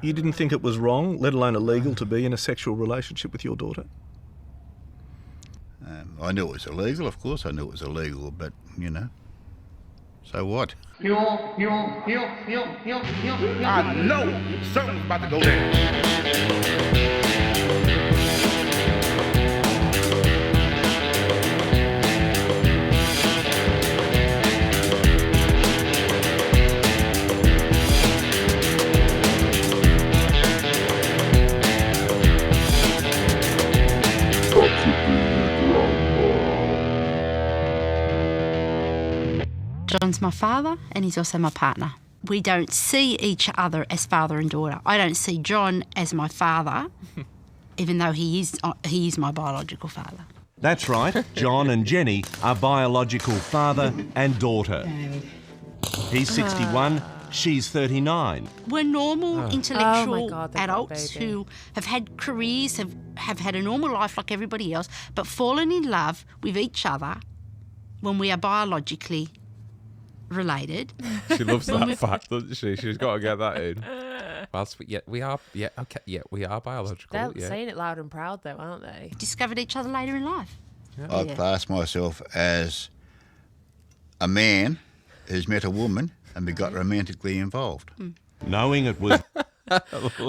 You didn't think it was wrong, let alone illegal, to be in a sexual relationship with your daughter? I knew it was illegal, of course I knew it was illegal, but, so what? I know something's about to go down. John's my father and he's also my partner. We don't see each other as father and daughter. I don't see John as my father, even though he is my biological father. That's right, John and Jenny are biological father and daughter. He's 61, she's 39. We're normal, intellectual God, they've got a adults baby. who have had careers, have had a normal life like everybody else, but fallen in love with each other when we are biologically related. She loves that fact, doesn't she? She's got to get that in. Whilst we are biological. They're saying it loud and proud, though, aren't they? Discovered each other later in life. I class myself as a man who's met a woman and we got romantically involved. Knowing it was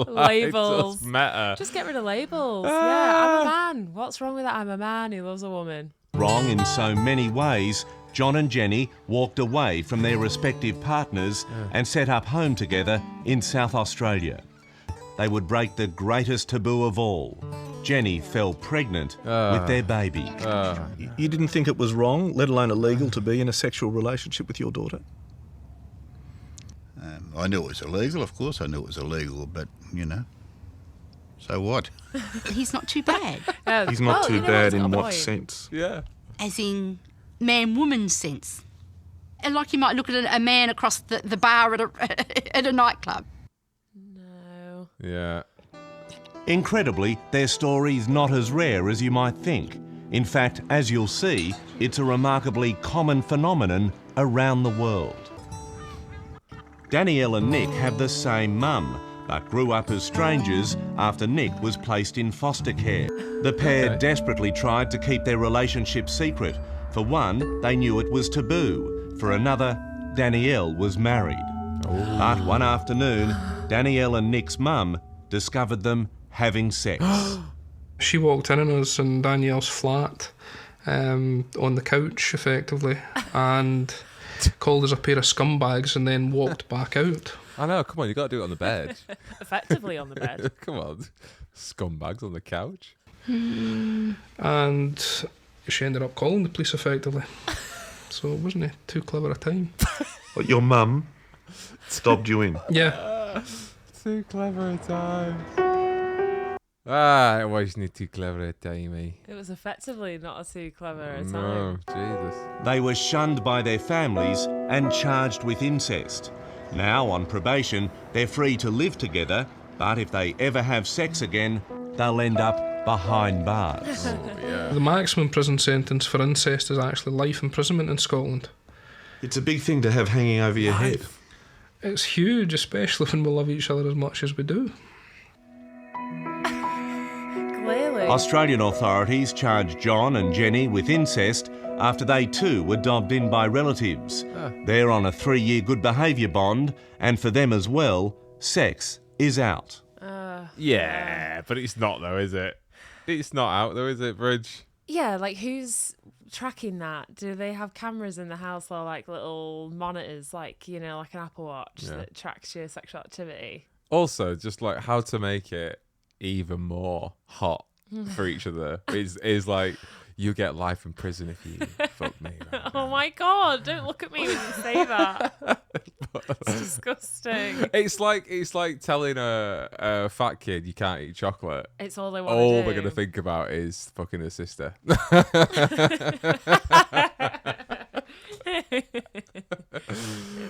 Labels. Just meta. Just get rid of labels. Yeah, I'm a man. What's wrong with that? I'm a man who loves a woman. wrong in so many ways, John and Jenny walked away from their respective partners and set up home together in South Australia. They would break the greatest taboo of all. Jenny fell pregnant with their baby. You didn't think it was wrong, let alone illegal, to be in a sexual relationship with your daughter? I knew it was illegal, of course I knew it was illegal, but, so what? He's not too bad. He's not too bad in what point. sense? Yeah. As in man-woman sense. And like you might look at a man across the bar at a nightclub. No. Yeah. Incredibly, their story's not as rare as you might think. In fact, as you'll see, it's a remarkably common phenomenon around the world. Danielle and Nick have the same mum, but grew up as strangers after Nick was placed in foster care. The pair desperately tried to keep their relationship secret. For one, they knew it was taboo. For another, Danielle was married. But one afternoon, Danielle and Nick's mum discovered them having sex. She walked in on us in Danielle's flat, on the couch, effectively, and called us a pair of scumbags and then walked back out. I know, come on, you got to do it on the bed. Effectively on the bed. Come on. Scumbags on the couch. And she ended up calling the police, effectively. So it wasn't too clever a time. But your mum stobbed you in? Yeah. Too clever a time. It wasn't too clever a time, eh? It was effectively not a too clever a time. No, Jesus. They were shunned by their families and charged with incest. Now, on probation, they're free to live together, but if they ever have sex again, they'll end up behind bars. The maximum prison sentence for incest is actually life imprisonment in Scotland. It's a big thing to have hanging over your head. It's huge, especially when we love each other as much as we do. Clearly. Australian authorities charged John and Jenny with incest after they too were dobbed in by relatives. They're on a 3-year good behaviour bond, and for them as well, sex is out. Yeah, but it's not though, is it? It's not out though, is it, Bridge? Yeah, like who's tracking that? Do they have cameras in the house or like little monitors, like, like an Apple Watch that tracks your sexual activity? Also, just like how to make it even more hot for each other is like, you get life in prison if you fuck me. Right Oh my God, don't look at me when you say that. It's disgusting. It's like telling a fat kid you can't eat chocolate. It's all they want to do. All they're going to think about is fucking their sister. It's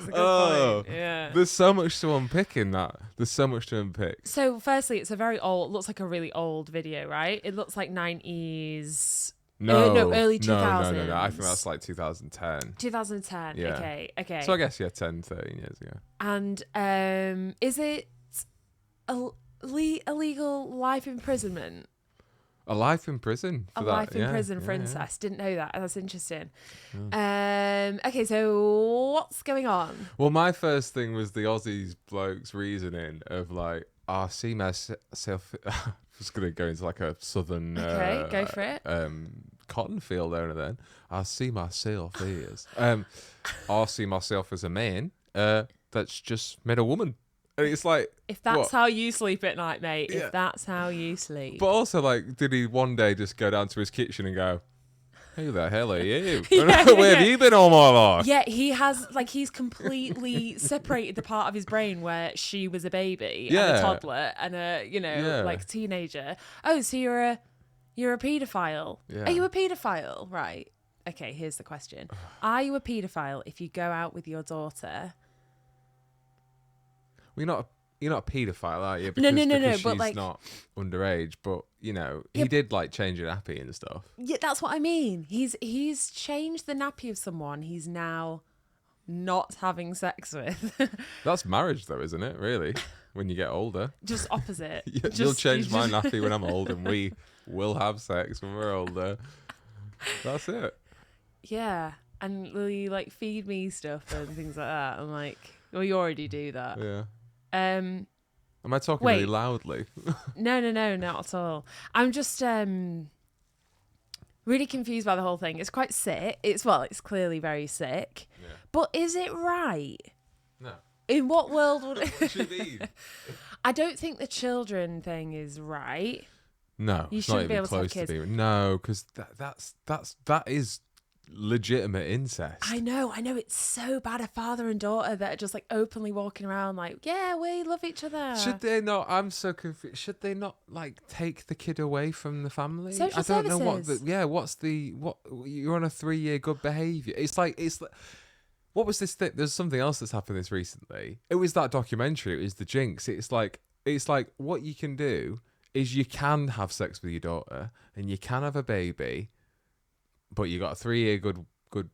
a good point. Yeah. There's so much to unpick in that. There's so much to unpick. So firstly, it's a very old, looks like a really old video, right? It looks like 90s. No, early 2000s. No. I think that's like 2010. 2010. Yeah. Okay. So I guess, 10, 13 years ago. And is it illegal life imprisonment. A life in prison for A that. life in prison for incest. Didn't know that. That's interesting. Okay, so what's going on? Well, my first thing was the Aussies bloke's reasoning of like, I see myself. I was going to go into like a southern. Okay, go for it. Cotton field there and then. I see myself as. I see myself as a man that's just met a woman. And it's like, If that's what? how you sleep at night, mate. Yeah. If that's how you sleep. But also, like, did he one day just go down to his kitchen and go, "Who the hell are you? Yeah, Where have you been all my life?" Yeah, he's completely separated the part of his brain where she was a baby and Yeah. a toddler and a like teenager. Oh, so you're a paedophile. Yeah. Are you a paedophile? Right. Okay, here's the question. Are you a paedophile if you go out with your daughter? Well, you're not a paedophile, are you? No, Because but she's like, not underage. But you know, he Yeah, did like change a nappy and stuff. yeah, that's what I mean. He's changed the nappy of someone he's now not having sex with. That's marriage, though, isn't it? Really, when you get older, Just opposite. you'll change my nappy when I'm old, and we will have sex when we're older. That's it. Yeah, and will you like feed me stuff and things like that? I'm like, well, you already do that. Yeah. Um, Am I talking Wait. really loudly? no, not at all. I'm just really confused by the whole thing. It's quite sick. It's clearly very sick. Yeah. But is it right? No. In what world would What do you mean? I don't think the children thing is right. No, You it's shouldn't not be even able to have close to kids. being. No, because that is legitimate incest. I know. It's so bad. A father and daughter that are just like openly walking around like, yeah, we love each other. Should they not? I'm so confused. Should they not like take the kid away from the family? Social I don't know what. services. What's the what? You're on a 3-year good behaviour. It's like. What was this thing? There's something else that's happened this recently. It was that documentary. It was the Jinx. It's like what you can do is you can have sex with your daughter and you can have a baby, but you got a 3-year good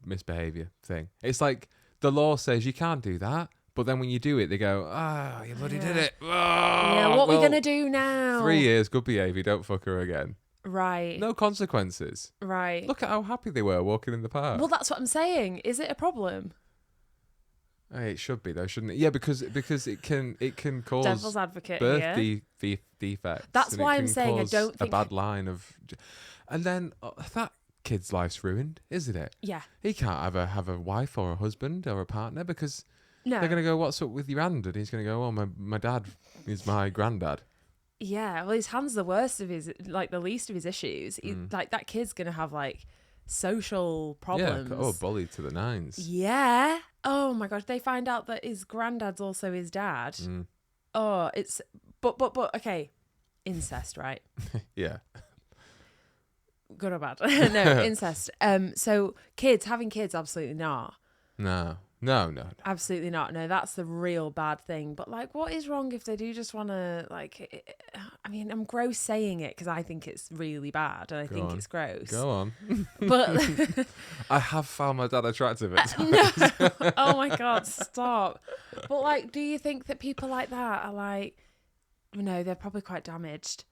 misbehaviour thing. It's like the law says you can't do that, but then when you do it, they go, you bloody did it. Yeah, what we gonna do now? 3 years, good behaviour, don't fuck her again. Right. No consequences. Right. Look at how happy they were walking in the park. Well, that's what I'm saying. Is it a problem? Hey, it should be though, shouldn't it? Yeah, because it can cause Devil's advocate birth here. defects. That's and it why I'm can saying I cause don't a think- bad line of, and then that kid's life's ruined, isn't it? Yeah. He can't have a wife or a husband or a partner because No. they're gonna go, "What's up with your hand?" And he's gonna go, "Oh, my dad is my granddad." Yeah. Well, his hand's the worst of his, like the least of his issues. Like that kid's gonna have like social problems. Yeah. Oh, bullied to the nines. Yeah. Oh my gosh. They find out that his granddad's also his dad. Mm. Oh, it's but okay. Incest, right? Yeah. Good or bad? No, incest. So having kids, absolutely not. No. Absolutely not. No, that's the real bad thing. But like, what is wrong if they do just want to like? I mean, I'm gross saying it because I think it's really bad and I think on. it's gross. Go on. But I have found my dad attractive at times. no, oh my god, stop. But like, do you think that people like that are like, no, they're probably quite damaged?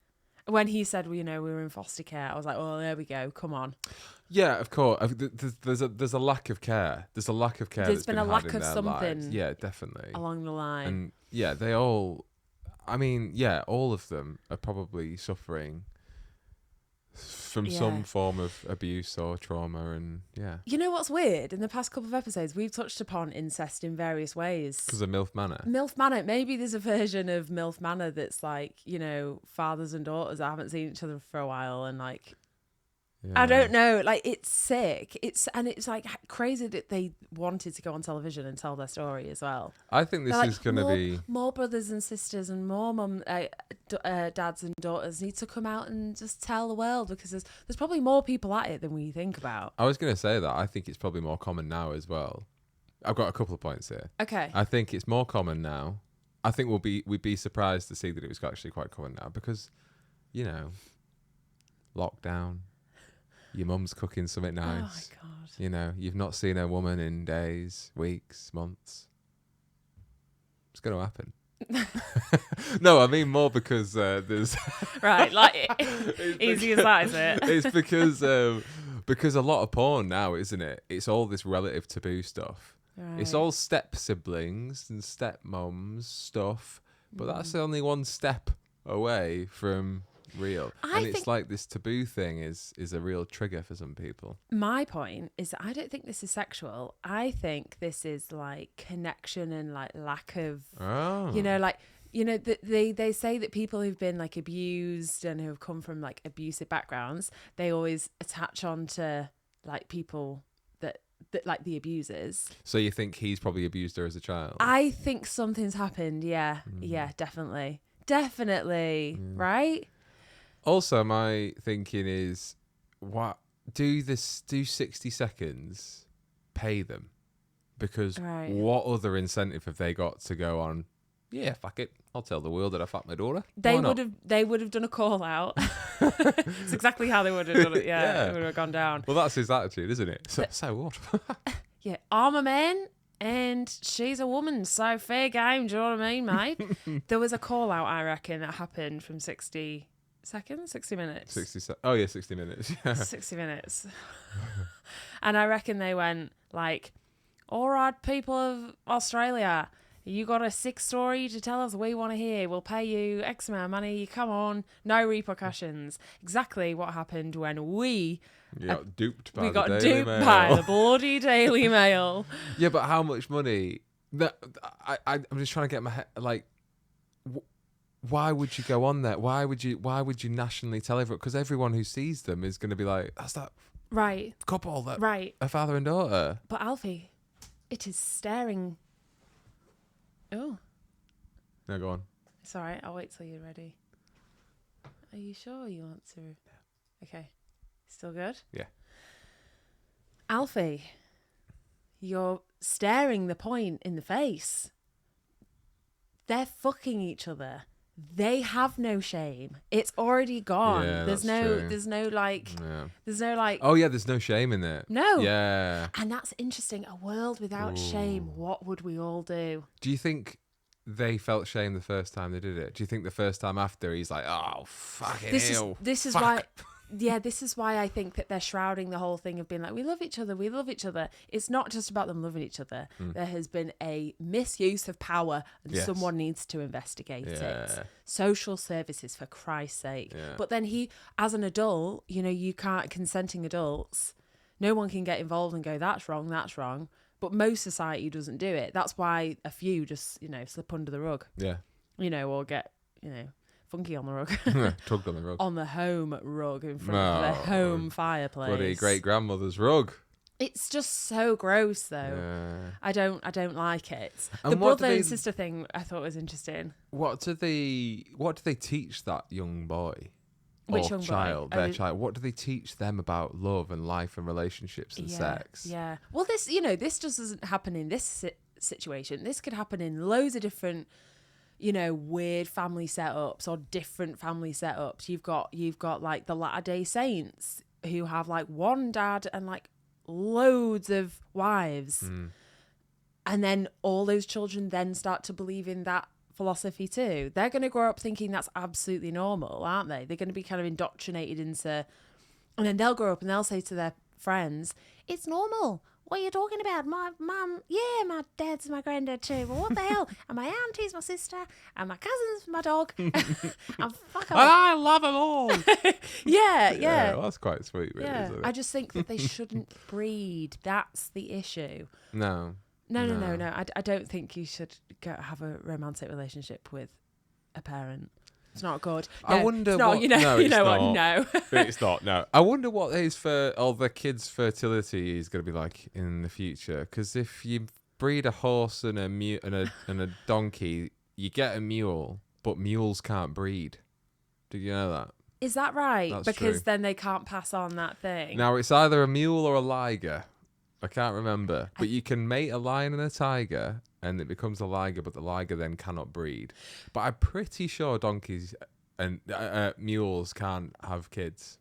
When he said, well, we were in foster care, I was like, oh, there we go. Come on. Yeah, of course. There's a lack of care. There's a lack of care. There's that's been a had lack in of their something lives. Yeah, definitely. Along the line. And yeah, they all. I mean, yeah, all of them are probably suffering from some form of abuse or trauma, and yeah. You know what's weird? In the past couple of episodes, we've touched upon incest in various ways. Because of MILF Manor. MILF Manor. Maybe there's a version of MILF Manor that's like, fathers and daughters that haven't seen each other for a while and like, Yeah. I don't know. Like, it's sick. It's like crazy that they wanted to go on television and tell their story as well. I think this They're is going to be. More brothers and sisters and more dads and daughters need to come out and just tell the world because there's probably more people at it than we think about. I was going to say that. I think it's probably more common now as well. I've got a couple of points here. Okay. I think it's more common now. I think we'd be surprised to see that it was actually quite common now because, lockdown. Your mum's cooking something nice. Oh my God. You've not seen a woman in days, weeks, months. It's going to happen. No, I mean more because there's Right, like easy as that, is it? it's because a lot of porn now, isn't it? It's all this relative taboo stuff. It's Right. all step siblings and step mums stuff, but that's only one step away from real. I And it's think- like this taboo thing is a real trigger for some people. My point is that I don't think this is sexual. I think this is like connection and like lack of, Oh, you know, like, you know, they say that people who've been like abused and who have come from like abusive backgrounds, they always attach on to like people that like the abusers. so you think he's probably abused her as a child? I think something's happened. Yeah. Yeah, definitely. Definitely. Right? Also, my thinking is, what do 60 seconds pay them? Because Right. what other incentive have they got to go on? Yeah, fuck it. I'll tell the world that I fucked my daughter. They Why not? would have done a call out. It's exactly how they would have done it. Yeah, Yeah. it would have gone down. Well, that's his attitude, isn't it? So what? Yeah, I'm a man and she's a woman, so fair game. Do you know what I mean, mate? There was a call out, I reckon, that happened from 60 seconds, 60 minutes. 60 minutes. Yeah. 60 minutes. And I reckon they went like, all right, people of Australia, you got a sick story to tell us we want to hear. We'll pay you X amount of money. Come on. No repercussions. Exactly what happened when we You got duped by got the Daily duped Mail. by the bloody Daily Mail. Yeah, but how much money? I'm just trying to get my head, like, why would you go on there? Why would you nationally tell everyone? Because everyone who sees them is going to be like, that's that Right. couple that Right. a father and daughter. But Alfie, it is staring. Oh, No, go on. it's all right. I'll wait till you're ready. Are you sure you want to? Okay. Still good? Yeah. Alfie, you're staring the point in the face. They're fucking each other. They have no shame. It's already gone. Yeah, there's that's no true. there's no like Yeah. there's no like Oh yeah, there's no shame in it. No. Yeah. And that's interesting. A world without shame. What would we all do? Do you think they felt shame the first time they did it? Do you think the first time after he's like, oh fucking hell? This is fuck. why this is why I think that they're shrouding the whole thing of being like, we love each other, we love each other. It's not just about them loving each other. There has been a misuse of power and Yes. someone needs to investigate it. Yeah. Social services, for Christ's sake. Yeah. But then he, as an adult, you know, you can't, consenting adults, no one can get involved and go, that's wrong, that's wrong. But most society doesn't do it. That's why a few just, you know, slip under the rug, Yeah. you know, or get, you know, funky on the rug. Tugged on the rug. On the home rug in front of their home fireplace. Bloody great grandmother's rug. It's just so gross, though. Yeah. I don't like it. And The what do brother they- and sister thing I thought was interesting. What do they teach that young boy? Which or young boy? child, Oh, their child. What do they teach them about love and life and relationships and sex? Yeah. Well, this, you know, this just doesn't happen in this situation. This could happen in loads of different, you know, weird family setups or different family setups. You've got like the Latter-day Saints who have like one dad and like loads of wives. And then all those children then start to believe in that philosophy too. They're going to grow up thinking that's absolutely normal, aren't they? They're going to be kind of indoctrinated into, and then they'll grow up and they'll say to their friends, it's normal. What are you talking about? My mum, yeah, my dad's my granddad too. But what the hell? And my auntie's my sister, and my cousin's my dog. And fuck off. I love them all. Yeah. Well, that's quite sweet, really, Yeah. isn't it? I just think that they shouldn't breed. That's the issue. No. No. I don't think you should have a romantic relationship with a parent. It's not good. I No, wonder it's not, what. you know, no, you it's know not. what? No. It's not. No. I wonder what his all the kids' fertility is going to be like in the future. Because if you breed a horse and a donkey, you get a mule, but mules can't breed. Did you know that? Is that right? That's Because true. then they can't pass on that thing. Now it's either a mule or a liger. I can't remember, but you can mate a lion and a tiger, and it becomes a liger, but the liger then cannot breed. But I'm pretty sure donkeys and mules can't have kids.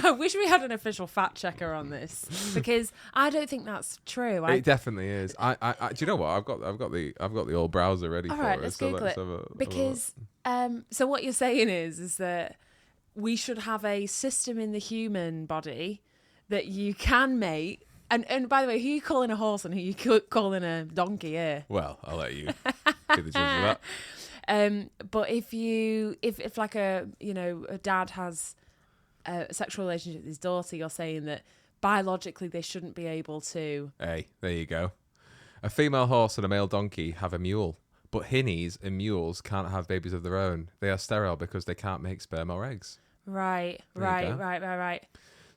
I wish we had an official fact checker on this because I don't think that's true. It definitely is. I do you know what? I've got the old browser ready All for right, it. let's So Google let's it. have a Because so what you're saying is that we should have a system in the human body that you can mate. And by the way, who are you calling a horse and who are you calling a donkey here? Well, I'll let you be the judge of that. But if like a dad has a sexual relationship with his daughter, you're saying that biologically they shouldn't be able to. Hey, there you go. A female horse and a male donkey have a mule, but hinnies and mules can't have babies of their own. They are sterile because they can't make sperm or eggs. Right.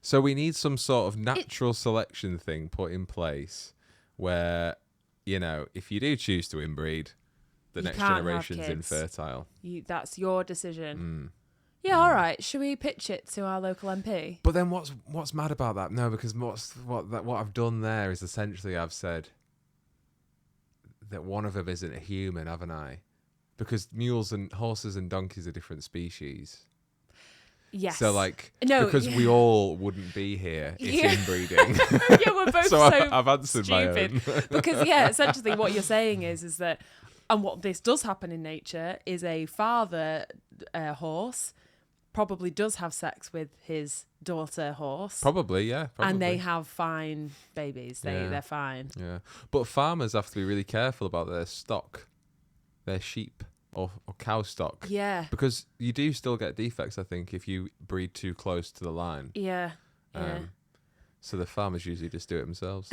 So we need some sort of natural selection thing put in place where, if you do choose to inbreed, the next can't have generation's kids. infertile. That's your decision. Yeah, all right. Should we pitch it to our local MP? But then what's mad about that? No, because what I've done there is essentially I've said that one of them isn't a human, haven't I? Because mules and horses and donkeys are different species. Yes. So because we all wouldn't be here if inbreeding. Yeah, we're both so I've answered stupid. my own. Because essentially what you're saying is that, and what this does happen in nature is a father horse probably does have sex with his daughter horse. Probably, yeah. Probably. And they have fine babies. They're fine. Yeah. But farmers have to be really careful about their stock, their sheep or cow stock. Yeah. Because you do still get defects, I think, if you breed too close to the line. Yeah. So the farmers usually just do it themselves.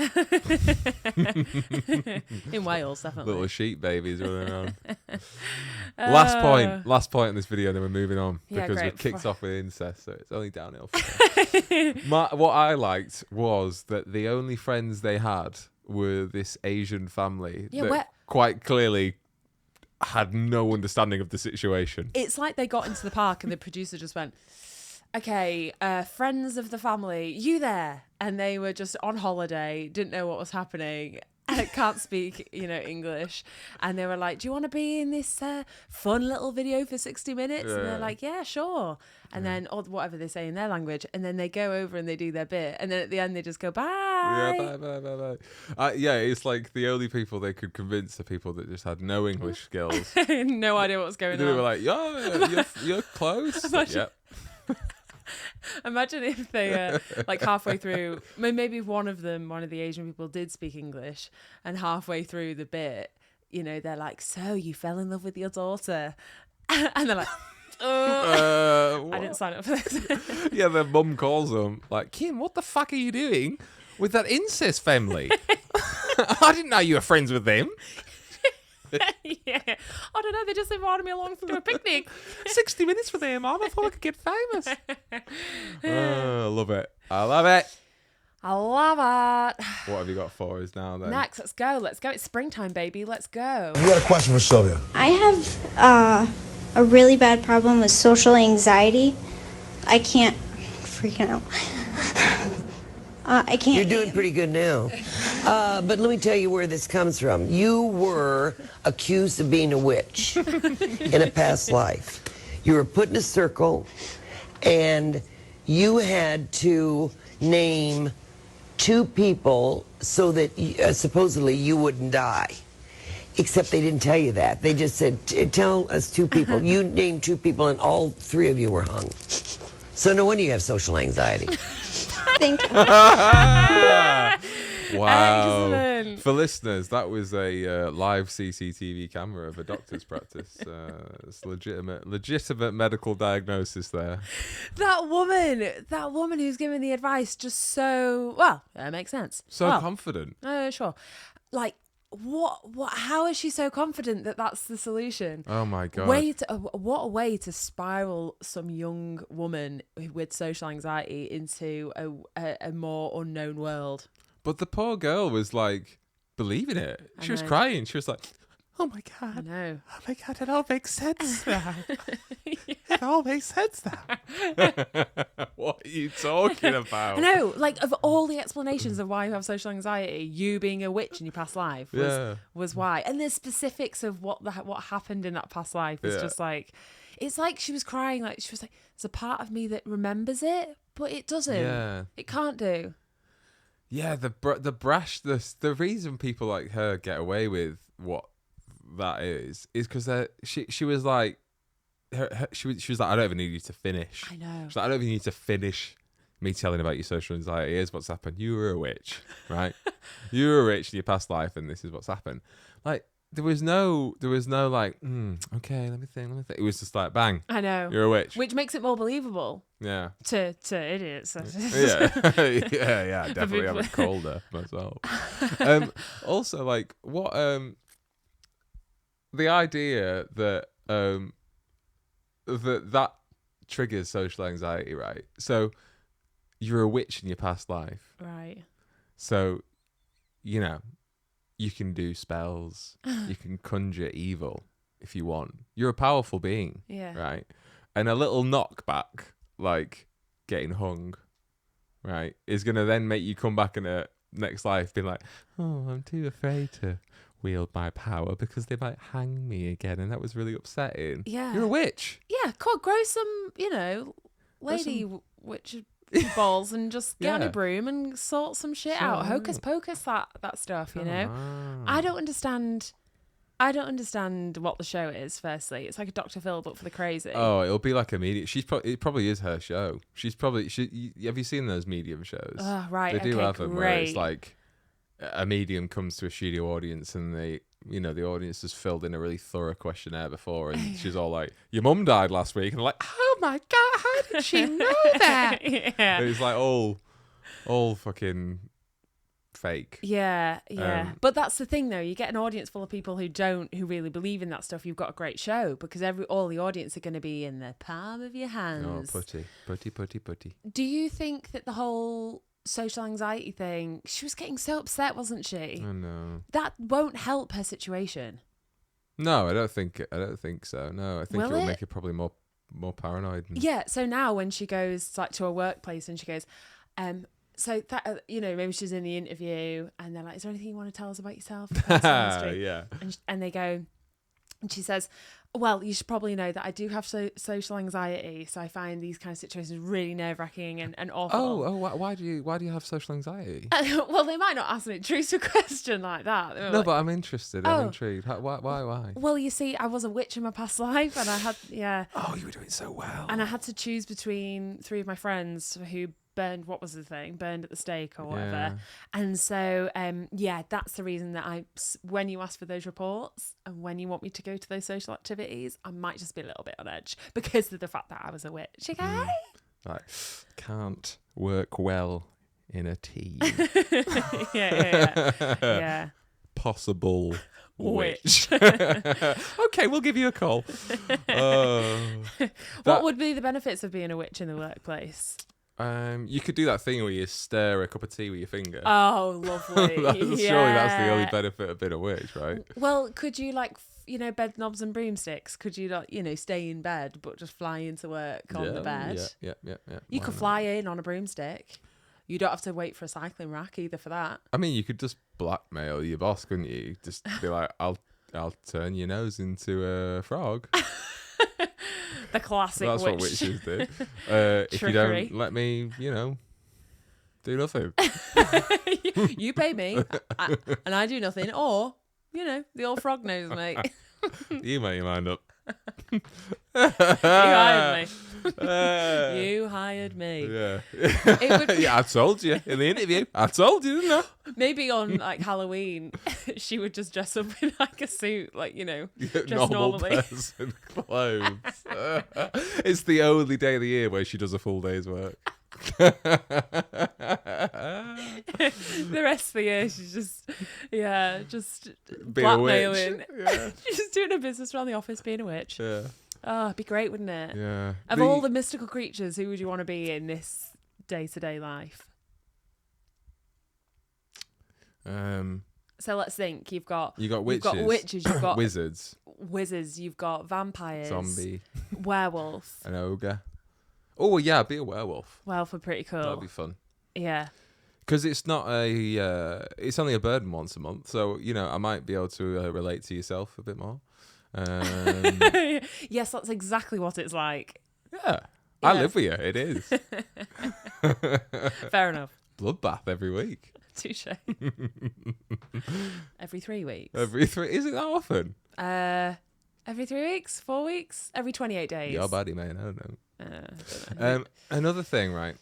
In Wales, definitely. Little sheep babies running around. Last point in this video, then we're moving on because we've kicked off with incest, so it's only downhill from there. What I liked was that the only friends they had were this Asian family that quite clearly had no understanding of the situation. It's like they got into the park and the producer just went, okay, friends of the family, you there? And they were just on holiday, didn't know what was happening, can't speak, English. And they were like, do you want to be in this fun little video for 60 minutes? Yeah. And they're like, yeah, sure. And then, or whatever they say in their language. And then they go over and they do their bit. And then at the end, they just go, bye. Yeah, bye. It's like the only people they could convince are people that just had no English skills. No idea what was going on. They were like, yeah, you're close. Yep. Imagine if they halfway through, maybe one of the Asian people did speak English, and halfway through the bit, they're like, so you fell in love with your daughter? And they're like, I didn't sign up for this. Yeah, their mum calls them like, Kim, what the fuck are you doing with that incest family? I didn't know you were friends with them. Yeah, I don't know. They just invited me along to a picnic. 60 minutes for them, Mum. I thought I could get famous. I love it. I love it. What have you got for us now then? Next, let's go. It's springtime, baby. Let's go. You got a question for Sylvia? I have a really bad problem with social anxiety. I can't freaking out. I can't. You're doing pretty good now. But let me tell you where this comes from. You were accused of being a witch in a past life. You were put in a circle, and you had to name 2 people so that supposedly you wouldn't die. Except they didn't tell you that. They just said, tell us 2 people. You named 2 people, and all 3 of you were hung. So no wonder you have social anxiety. Thank you. Wow. Excellent. For listeners, that was a live CCTV camera of a doctor's practice. It's legitimate medical diagnosis there. That woman who's giving the advice just so, it makes sense. So confident. Sure. Like, how is she so confident that that's the solution? Oh my God. What a way to spiral some young woman with social anxiety into a more unknown world. But the poor girl was like believing it. She was crying. She was like, oh my God. I know. Oh my God, it all makes sense now. It all makes sense now. What are you talking about? I know, of all the explanations of why you have social anxiety, you being a witch in your past life was why. And the specifics of what happened in that past life is just like, It's like she was crying, like she was like, there's a part of me that remembers it, but it doesn't. Yeah. It can't do. Yeah, the brash, the reason people like her get away with what that is because she was like, she was like, I don't even need you to finish. I know. She's like, I don't even need to finish me telling about your social anxiety. Here's what's happened. You were a witch, right? You were a witch in your past life, and this is what's happened. Like, there was no like, okay, let me think. It was just like, bang. I know. You're a witch. Which makes it more believable. Yeah. To idiots. yeah. Definitely have it colder myself. Also, like, what the idea that that triggers social anxiety, right? So you're a witch in your past life, right? So you can do spells, you can conjure evil if you want. You're a powerful being, yeah, right? And a little knockback, like getting hung, right, is gonna then make you come back in a next life being like, oh, I'm too afraid to wield my power because they might hang me again, and that was really upsetting. Yeah, you're a witch. Yeah, grow some, lady witch balls and just get on a broom and sort some shit out. Hocus pocus, that stuff. I don't understand what the show is. Firstly, it's like a Dr. Phil but for the crazy. Oh, it'll be like a medium. It probably is her show. Have you seen those medium shows? Oh, right. They do have them where it's like a medium comes to a studio audience and the audience has filled in a really thorough questionnaire before, and she's all like, your mum died last week, and they're like, oh my god, how did she know that? Yeah. And it's like all fucking fake. Yeah. But that's the thing though, you get an audience full of people who really believe in that stuff, you've got a great show, because all the audience are going to be in the palm of your hands. Oh, putty. Do you think that the whole social anxiety thing, she was getting so upset, wasn't she? I know. That won't help her situation. No, I don't think so. No, I think Will it'll it? make her probably more paranoid. Yeah, so now when she goes like to a workplace and she goes, so that maybe she's in the interview and they're like, is there anything you want to tell us about yourself? Yeah. And they go, and she says, well, you should probably know that I do have social anxiety, so I find these kind of situations really nerve-wracking and awful. Why do you have social anxiety? Well, they might not ask me a intrusive question like that. No, but I'm interested. I'm intrigued. Why? Well, you see, I was a witch in my past life, and I had Oh, you were doing so well. And I had to choose between 3 of my friends who burned at the stake or whatever. Yeah. And so, that's the reason that when you ask for those reports and when you want me to go to those social activities, I might just be a little bit on edge because of the fact that I was a witch. Okay? Like, can't work well in a team. Yeah. Possible witch. Okay, we'll give you a call. What would be the benefits of being a witch in the workplace? You could do that thing where you stir a cup of tea with your finger. Oh, lovely. Surely that's the only benefit of being a witch, right? Well, could you bed knobs and broomsticks? Could you not, stay in bed but just fly into work on the bed? Yeah. You could fly in on a broomstick. You don't have to wait for a cycling rack either for that. I mean, you could just blackmail your boss, couldn't you? Just be like, I'll turn your nose into a frog. The classic That's witch. what witches do. If you Trickery. don't let me, do nothing. You pay me and I do nothing, or, the old frog nose, mate. You make your mind up. You hired me. You hired me. Yeah. It would... Yeah, I told you in the interview. I told you, didn't I? Maybe on Halloween, she would just dress up in a suit, just normal normally. person clothes. It's the only day of the year where she does a full day's work. The rest of the year, she's just Being a witch. blackmailing. Yeah. She's just doing her business around the office, being a witch. Yeah. Oh, it'd be great, wouldn't it? Yeah. Of all the mystical creatures, who would you want to be in this day-to-day life? So let's think. You've got witches. You've got wizards, you've got vampires, zombie, werewolf, an ogre. Oh yeah, I'd be a werewolf. Werewolf are pretty cool. That'd be fun. Yeah. Because it's not it's only a burden once a month, so I might be able to relate to yourself a bit more. Yes, that's exactly what it's like. Yeah. I live with you. It is. Fair enough. Bloodbath every week. Touche. Every 3 weeks. Every 3. Is it that often? Every 3 weeks, 4 weeks, every 28 days. Your body, man. I don't know. I don't know. Another thing, right?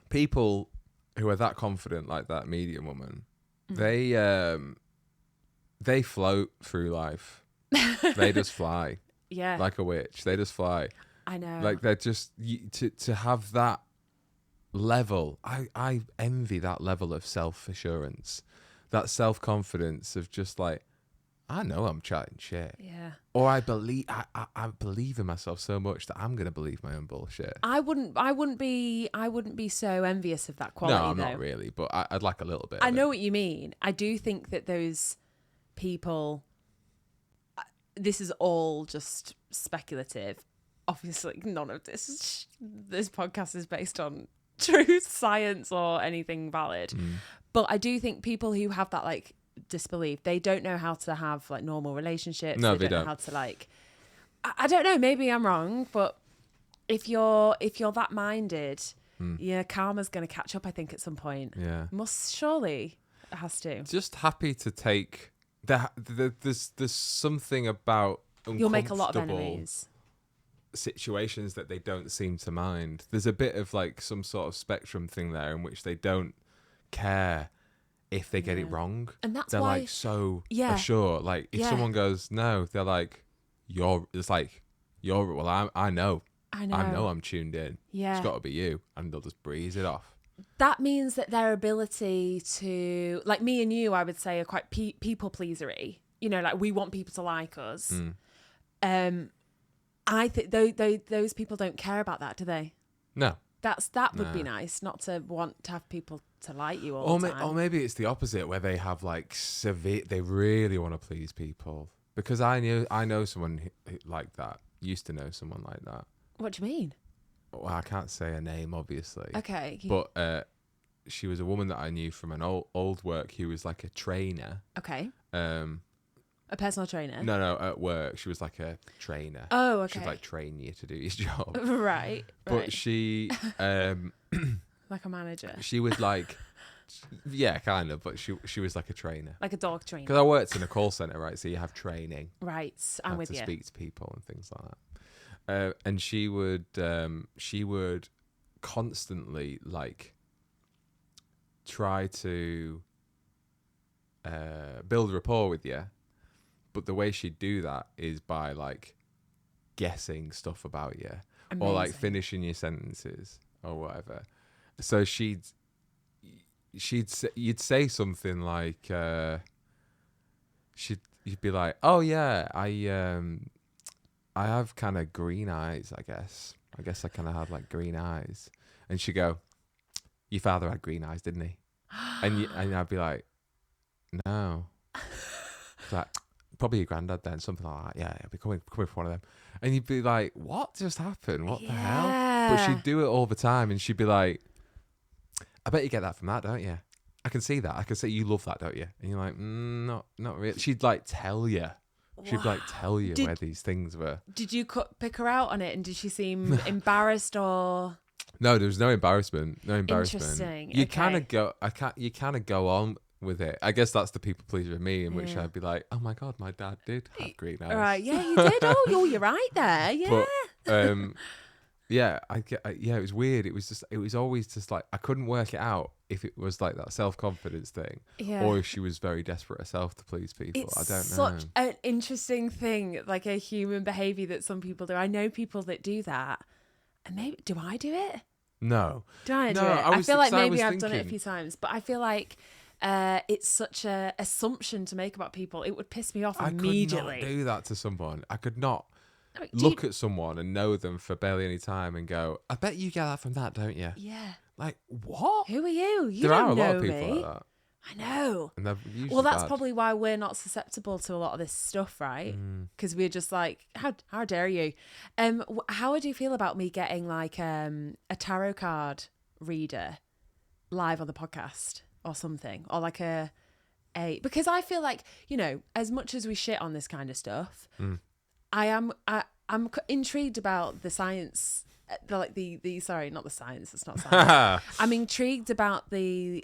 People who are that confident, like that medium woman, they float through life. They just fly. Yeah. Like a witch. They just fly. I know. Like they're just to have that level. I envy that level of self-assurance, that self-confidence of just like, I know I'm chatting shit. Yeah. Or I believe in myself so much that I'm gonna believe my own bullshit. I wouldn't be so envious of that quality. No, I'm though. not really, but I'd like a little bit. I of know it. what you mean. I do think that those people. This is all just speculative. Obviously, none of this podcast is based on truth, science, or anything valid. But I do think people who have that like disbelief, they don't know how to have like normal relationships. No, they don't know how to like. I don't know. Maybe I'm wrong, but if you're that minded, yeah, karma's going to catch up. I think at some point. Yeah. Surely it has to. Just happy to take that. There's something about You'll make a lot of uncomfortable enemies. Situations that they don't seem to mind. There's a bit of like some sort of spectrum thing there in which they don't care if they get it wrong. And that's they're why, like so yeah. assured. Like if Yeah. someone goes no, they're like well I know I'm tuned in. Yeah. It's got to be you, and they'll just breeze it off. That means that their ability to, like me and you, I would say, are quite people pleasery. You know, like we want people to like us. I think those people don't care about that, do they? No. That would be nice, not to want to have people to like you all the time. Or maybe it's the opposite, where they have like severe. They really want to please people. Because I know someone who like that. Used to know someone like that. What do you mean? Well, I can't say her name, obviously. Okay. But she was a woman that I knew from an old work who was like a trainer. Okay. A personal trainer? No, at work. She was like a trainer. Oh, okay. She'd like train you to do your job. Right. But she... like a manager? She was like... Yeah, kind of, but she was like a trainer. Like a dog trainer? Because I worked in a call centre, right? So you have training. Right, I'm with you. To speak to people and things like that. And she would constantly like try to build rapport with you, but the way she'd do that is by like guessing stuff about you. Amazing. Or like finishing your sentences or whatever. So you'd say something like you'd be like, oh yeah, I have kind of green eyes, I guess I kind of have like green eyes. And she'd go, your father had green eyes, didn't he? And I'd be like, no. Like, probably your granddad then, something like that. Yeah, I'd be coming for one of them. And you'd be like, what just happened? What the hell? But she'd do it all the time, and she'd be like, I bet you get that from that, don't you? I can see that. I can see you love that, don't you? And you're like, not really. She'd like tell you. She'd like tell you where these things were. Did you pick her out on it, and did she seem embarrassed or? No, there was no embarrassment. No embarrassment. Interesting. You kind of go. You kind of go on with it. I guess that's the people pleaser of me, in which I'd be like, oh my god, my dad did have green eyes. Right? Yeah, you did. Oh, you're right there. Yeah. But, yeah, it was weird. It was always just like I couldn't work it out if it was like that self-confidence thing, or if she was very desperate herself to please people. I don't know. It's such an interesting thing, like a human behavior that some people do. I know people that do that, and maybe do I do it? No. Do I do it? I feel like maybe I've done it a few times, but I feel like it's such a assumption to make about people. It would piss me off immediately. I could not do that to someone. I could not. Look at someone and know them for barely any time and go, I bet you get that from that, don't you? Yeah. Like, what? Who are you? There are a lot of people like that. I know. And they're usually well, that's bad. probably why we're not susceptible to a lot of this stuff, right? Because we're just like, how dare you? How would you feel about me getting like a tarot card reader live on the podcast or something, or like a because I feel like, you know, as much as we shit on this kind of stuff, I'm intrigued about the science. Sorry, not the science. It's not science. I'm intrigued about the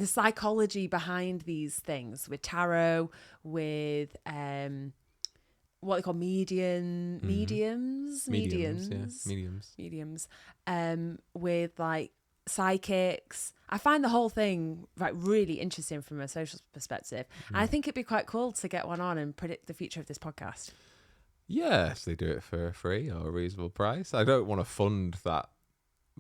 psychology behind these things with tarot, with what they call mediums, with like psychics. I find the whole thing like really interesting from a social perspective, and I think it'd be quite cool to get one on and predict the future of this podcast. Yeah, if they do it for free or a reasonable price. I don't want to fund that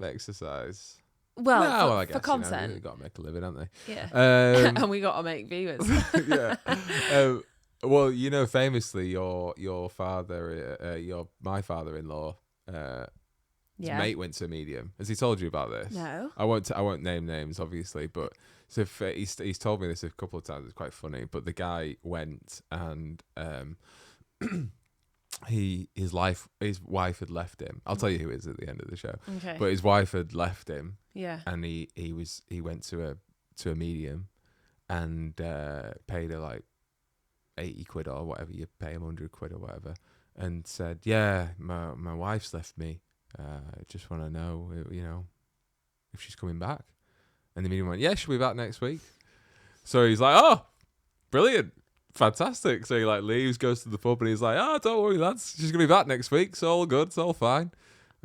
exercise. Well, I guess, for content. You know, they've got to make a living, haven't they? Yeah. And we got to make viewers. Yeah. Well, you know, famously, your father, my father-in-law, his mate went to a medium. Has he told you about this? No. I won't name names, obviously, but so he's told me this a couple of times. It's quite funny. But the guy went and his wife had left him. I'll tell you who it is at the end of the show. Okay. But his wife had left him. Yeah. And he went to a medium and paid her like 80 quid or whatever you pay him, 100 quid or whatever, and said, yeah, my wife's left me. I just want to know, you know, if she's coming back. And the medium went, yeah, she'll be back next week. So he's like, oh, brilliant. Fantastic. So he like leaves, goes to the pub, and he's like, oh, don't worry, lads, she's gonna be back next week. It's all good, it's all fine.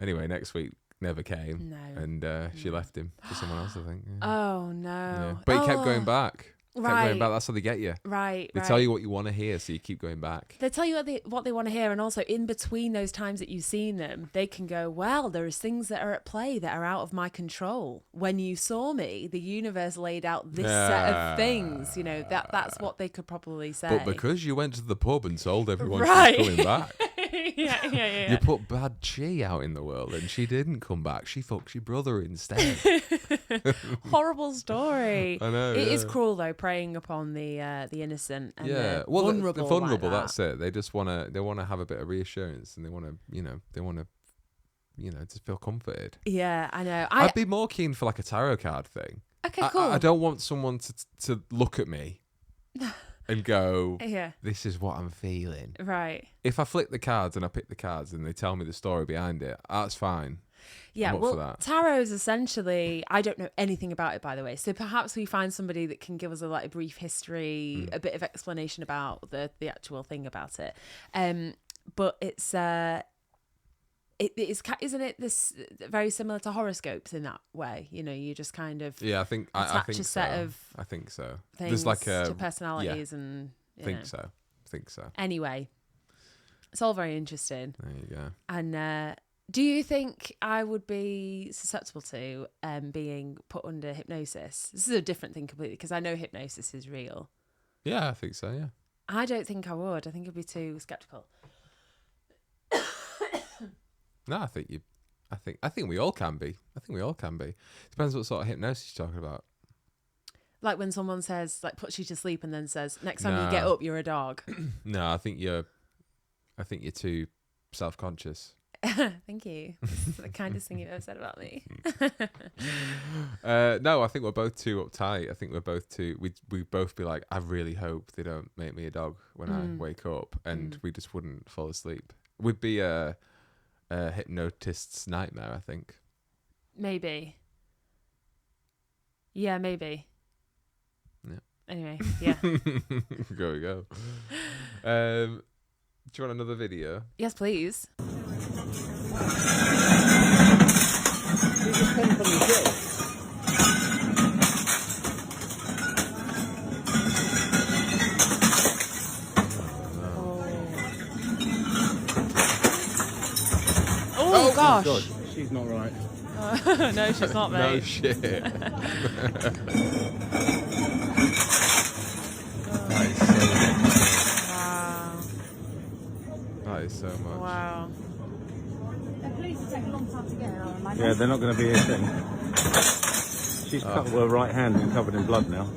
Anyway, next week never came. No. And she left him for someone else, I think. Yeah. Oh no. Yeah. But he kept going back. Kept going back. That's how they get you. Right. They tell you what you want to hear, so you keep going back. They tell you what they want to hear, and also in between those times that you've seen them, they can go, well, there is things that are at play that are out of my control. When you saw me, the universe laid out this set of things. You know, that's what they could probably say. But because you went to the pub and told everyone right. she was coming back, yeah. you put bad chi out in the world, and she didn't come back. She fucked your brother instead. Horrible story. I know. It is cruel though, preying upon the innocent and the well, vulnerable. the vulnerable. Like that. That's it. They just want to have a bit of reassurance, and they want to just feel comforted. Yeah, I know. I'd be more keen for like a tarot card thing. Okay, cool. I don't want someone to look at me and go, yeah, this is what I'm feeling. Right. If I flick the cards and I pick the cards and they tell me the story behind it, that's fine. Yeah, well, tarot is essentially, I don't know anything about it, by the way. So perhaps we find somebody that can give us a brief history, a bit of explanation about the actual thing about it. But it's it is, isn't it this very similar to horoscopes in that way? You know, you just kind of I think attach a set of I think so. Things There's like to personalities and think so. Anyway, it's all very interesting. There you go. And do you think I would be susceptible to being put under hypnosis? This is a different thing completely because I know hypnosis is real. Yeah, I think so. Yeah. I don't think I would. I think I'd be too skeptical. No, I think we all can be. Depends what sort of hypnosis you're talking about. Like when someone says, like, puts you to sleep and then says, next time you get up, you're a dog. No, I think you're too self-conscious. Thank you. That's the kindest thing you've ever said about me. No, I think we're both too uptight. I think we're both too. We both be like, I really hope they don't make me a dog when I wake up, and we just wouldn't fall asleep. We'd be a hypnotist's nightmare, I think. Maybe. Yeah, maybe. Yeah. Anyway, yeah. Go. Do you want another video? Yes, please. Oh gosh. God. She's not right. No, she's not, mate. No shit. That is so much. Wow. The police will take a long time to get her on. Yeah, they're not going to be here soon. She's cut with her right hand and covered in blood now.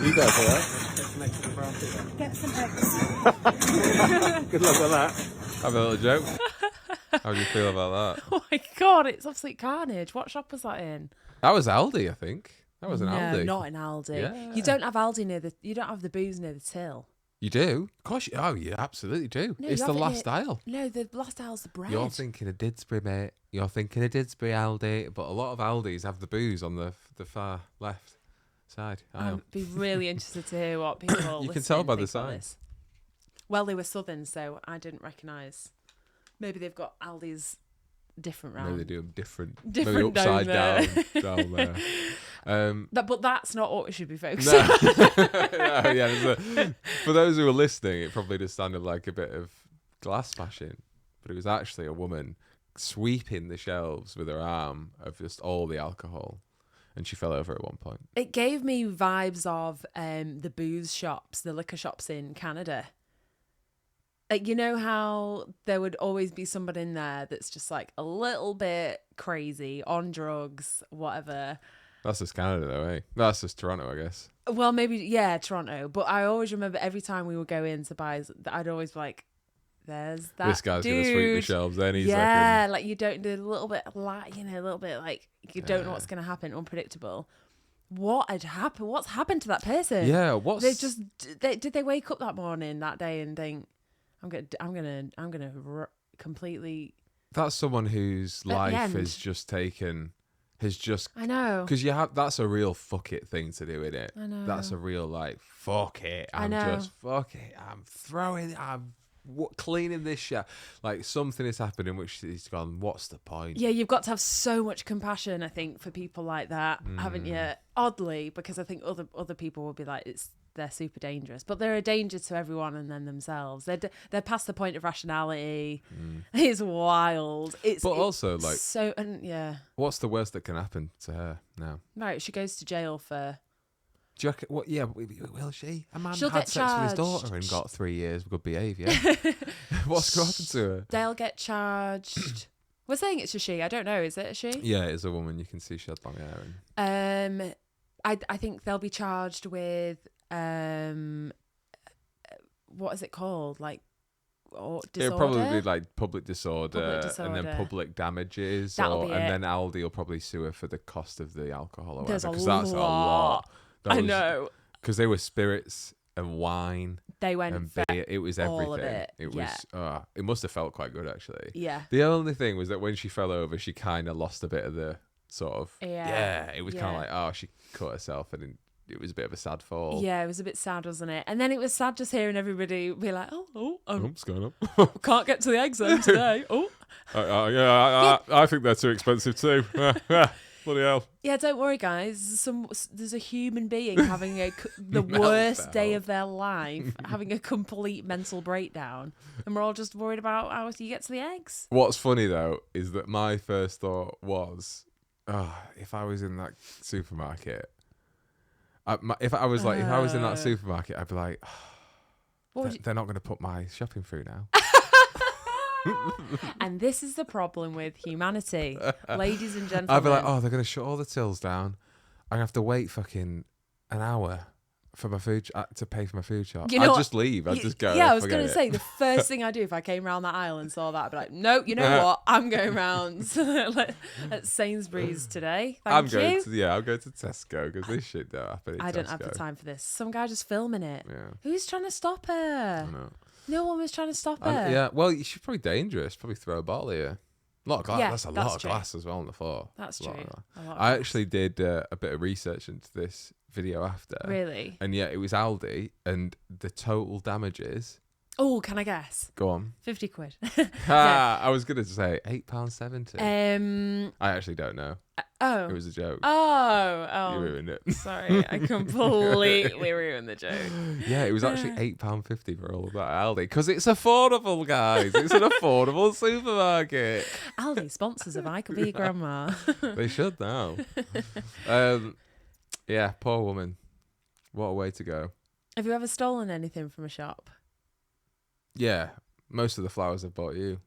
You guys all right? Get some eggs. Good luck with that. Have a little joke. How do you feel about that? Oh my God, it's absolute carnage. What shop was that in? That was Aldi, I think. That was an Aldi. No, not in Aldi. Yeah. You don't have Aldi near the. You don't have the booze near the till. You do? Of course you. Oh, you absolutely do. No, It's you the have it last near- aisle. No, the last aisle's the bread. You're thinking of Didsbury, mate. You're thinking of Didsbury Aldi, but a lot of Aldis have the booze on the far left side. I'd be really interested to hear what people. You can tell listening by the think about sign. this. Well, they were southern, so I didn't recognise. Maybe they've got Aldi's different round. Maybe they do them different. Different maybe upside down down there. But that's not what we should be focusing No. on. Yeah, for those who are listening, it probably just sounded like a bit of glass smashing, but it was actually a woman sweeping the shelves with her arm of just all the alcohol, and she fell over at one point. It gave me vibes of the booze shops, the liquor shops in Canada. Like, you know how there would always be somebody in there that's just like a little bit crazy, on drugs, whatever. That's just Canada, though, eh? That's just Toronto, I guess. Well, maybe, yeah, Toronto. But I always remember every time we would go in to buy, I'd always be like, there's that This guy's dude. going to sweep the shelves any Yeah, second. like you don't do a little bit like, a little bit like you don't know what's going to happen, unpredictable. What had happened? What's happened to that person? Yeah, did they wake up that morning, that day, and think, I'm gonna completely. That's someone whose life end. has just I know. because that's a real fuck it thing to do, isn't it? I know. That's a real like fuck it. I'm cleaning this shit. Like something has happened in which he's gone, what's the point? Yeah, you've got to have so much compassion, I think, for people like that, haven't you? Oddly, because I think other people will be like, they're super dangerous, but they're a danger to everyone and then themselves. They're past the point of rationality. It's wild. Also, like, so, and yeah. What's the worst that can happen to her now? Right, she goes to jail for. Do you reckon, what? Yeah, will she? A man She'll had get sex with his charged. daughter and got 3 years of good behaviour. What's going to happen to her? They'll get charged. We're saying it's a she. I don't know. Is it a she? Yeah, it's a woman. You can see she had long hair. And... I think they'll be charged with what is it called? Like, or disorder? It'll probably be like public disorder and then public damages, That'll be and it. then Aldi will probably sue her for the cost of the alcohol or There's whatever. a Because that's a lot. I know. Because they were spirits and wine. They went and for beer. It was everything. all of it. Was. It must have felt quite good actually. Yeah. The only thing was that when she fell over, she kind of lost a bit of the sort of. Yeah. It was kind of like she cut herself, and it was a bit of a sad fall. Yeah, it was a bit sad, wasn't it? And then it was sad just hearing everybody be like, what's going on? Can't get to the eggs then today. I think they're too expensive too. Bloody hell. Yeah, don't worry, guys. There's a human being having the worst day of their life, having a complete mental breakdown, and we're all just worried about how you get to the eggs. What's funny though is that my first thought was, if I was in that supermarket, if I was in that supermarket, I'd be like, they're not going to put my shopping through now. And this is the problem with humanity, ladies and gentlemen. I'd be like, they're going to shut all the tills down. I'm going to have to wait fucking an hour for my food to pay for my food shop. I'd just leave. I'd just go. Yeah, I was going to say, the first thing I'd do if I came around that aisle and saw that, I'd be like, no, you know what? I'm going round at Sainsbury's today. Thank you. I'll go to Tesco because this shit don't happen. I don't have the time for this. Some guy just filming it. Yeah. Who's trying to stop her? I know. No one was trying to stop her. Yeah, well, she's probably dangerous. Probably throw a bottle at you. A lot of glass. Yeah, that's a that's lot true. of glass as well on the floor. That's A lot true. of glass. A lot of I glass. actually did a bit of research into this video after. Really? And yeah, it was Aldi, and the total damages. Oh, can I guess? Go on. 50 quid. I was gonna say £8.70. I actually don't know. Oh. It was a joke. Oh. You ruined it. Sorry, I completely ruined the joke. Yeah, it was actually £8.50 for all of that at Aldi because it's affordable, guys. It's an affordable supermarket. Aldi, sponsors of I Could Be Your Grandma. They should now. Yeah, poor woman. What a way to go. Have you ever stolen anything from a shop? Yeah, most of the flowers I've bought you.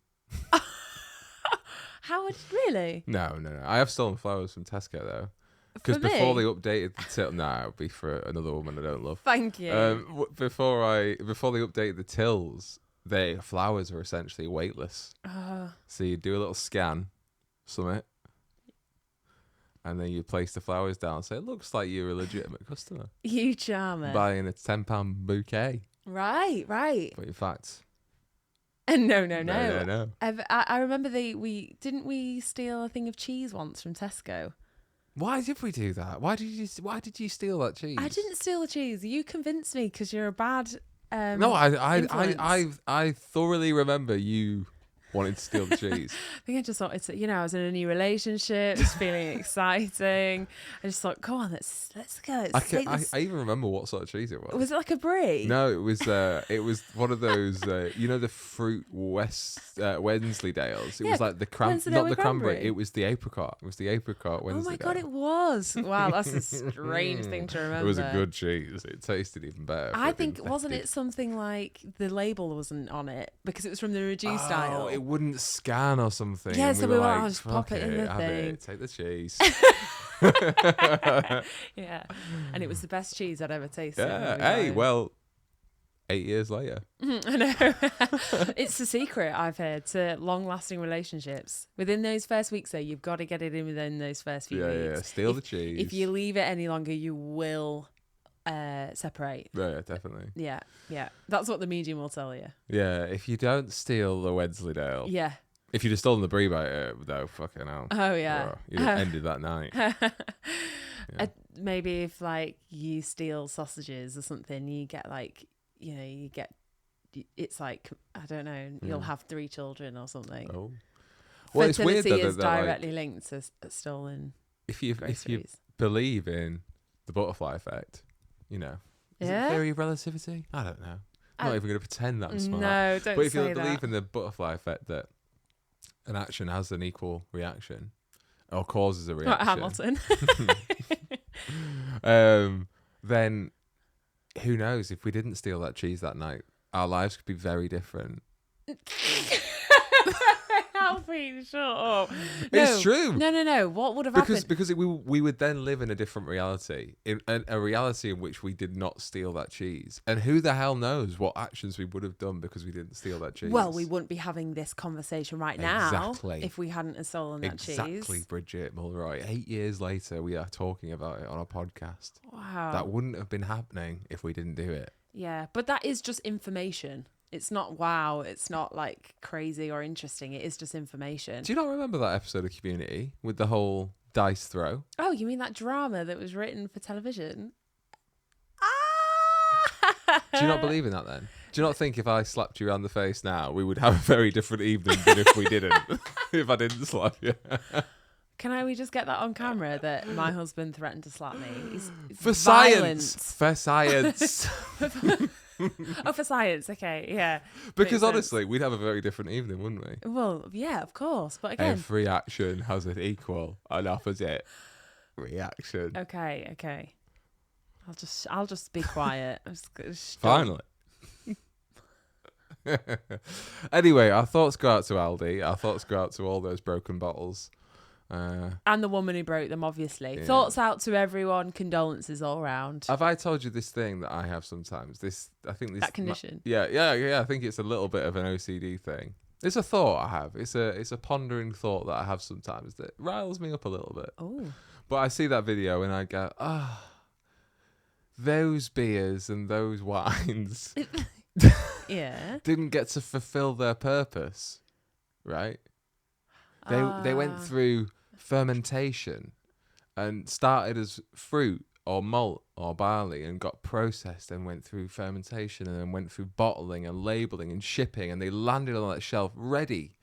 Really? No. I have stolen flowers from Tesco though. Because For before me? they updated the till, it would be for another woman I don't love. Thank you. Before they updated the tills, their flowers are essentially weightless. So you do a little scan, summit, and then you place the flowers down. So it looks like you're a legitimate customer. You charmer. Buying a £10 bouquet. Right. But in fact... No. No. I remember didn't we steal a thing of cheese once from Tesco? Why did we do that? Why did you steal that cheese? I didn't steal the cheese. You convinced me because you're a bad. No, influence. I thoroughly remember you wanting to steal the cheese. I think I just thought I was in a new relationship, it's feeling exciting. I just thought, come on, let's go. I even remember what sort of cheese it was. Was it like a brie? No, it was one of those the fruit Wensleydales. It was like the not the cranberry. It was the apricot. It was the apricot Wensleydale. Oh my god, it was. Wow, that's a strange thing to remember. It was a good cheese. It tasted even better. I think wasn't it something like the label wasn't on it because it was from the reduced aisle. It wouldn't scan or something. Yeah, and so we were like, like, just pop it in the thing. Take the cheese. Yeah, and it was the best cheese I'd ever tasted. Yeah. Hey, well, 8 years later. I know. It's the secret, I've heard, to long-lasting relationships. Within those first weeks, though, you've got to get it in within those first few weeks. Yeah, steal the cheese. If you leave it any longer, you will separate. Yeah, definitely. Yeah. That's what the medium will tell you. Yeah, if you don't steal the Wensleydale. Yeah. If you'd have stolen the brie bite, though, fucking hell. Oh, yeah. You'd have ended that night. Yeah. Maybe if, like, you steal sausages or something, you get, like, it's like, I don't know, you'll have 3 children or something. Oh. Well, it's weird Fertility that is directly linked to stolen if you believe in the butterfly effect, is it theory of relativity? I don't know. I'm not even going to pretend that I'm smart. No, don't But if you say believe that. in the butterfly effect that an action has an equal reaction or causes a reaction. Hamilton. Then who knows, if we didn't steal that cheese that night, our lives could be very different. Alfie, shut up. It's true. No. What would have happened? Because we would then live in a different reality, in a reality in which we did not steal that cheese. And who the hell knows what actions we would have done because we didn't steal that cheese? Well, we wouldn't be having this conversation right now Exactly. if we hadn't stolen that cheese. Exactly, Bridget Mulroy. 8 years later, we are talking about it on a podcast. Wow. That wouldn't have been happening if we didn't do it. Yeah, but that is just information. It's not wow. It's not like crazy or interesting. It is just information. Do you not remember that episode of Community with the whole dice throw? Oh, you mean that drama that was written for television? Do you not believe in that then? Do you not think if I slapped you around the face now, we would have a very different evening than if we didn't? If I didn't slap you. We just get that on camera that my husband threatened to slap me? He's For violent. science. For science. Oh, for science. Okay, yeah. Because Makes honestly, sense. we'd have a very different evening, wouldn't we? Well, yeah, of course. But again. Every action has an equal and opposite reaction. Okay. I'll just be quiet. Finally. Anyway, our thoughts go out to Aldi. Our thoughts go out to all those broken bottles. And the woman who broke them, obviously. Yeah. Thoughts out to everyone. Condolences all round. Have I told you this thing that I have sometimes? That condition. Yeah. I think it's a little bit of an OCD thing. It's a thought I have. It's a pondering thought that I have sometimes that riles me up a little bit. Oh. But I see that video and I go, those beers and those wines Yeah. didn't get to fulfill their purpose, right? They went through fermentation and started as fruit or malt or barley and got processed and went through fermentation and then went through bottling and labeling and shipping, and they landed on that shelf ready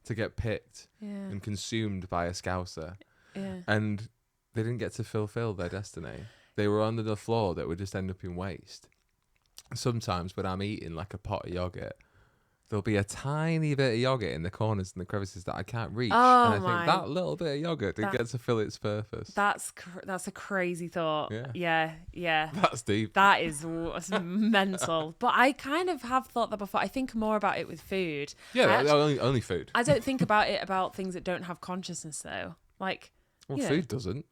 to get picked and consumed by a scouser. Yeah. And they didn't get to fulfill their destiny. They were under the floor that would just end up in waste. Sometimes when I'm eating like a pot of yogurt, there'll be a tiny bit of yogurt in the corners and the crevices that I can't reach. Oh, and I think that little bit of yogurt didn't get to fill its purpose. That's a crazy thought. Yeah. That's deep. That is mental. But I kind of have thought that before. I think more about it with food. Yeah, only food. I don't think about it about things that don't have consciousness though. Like, food doesn't.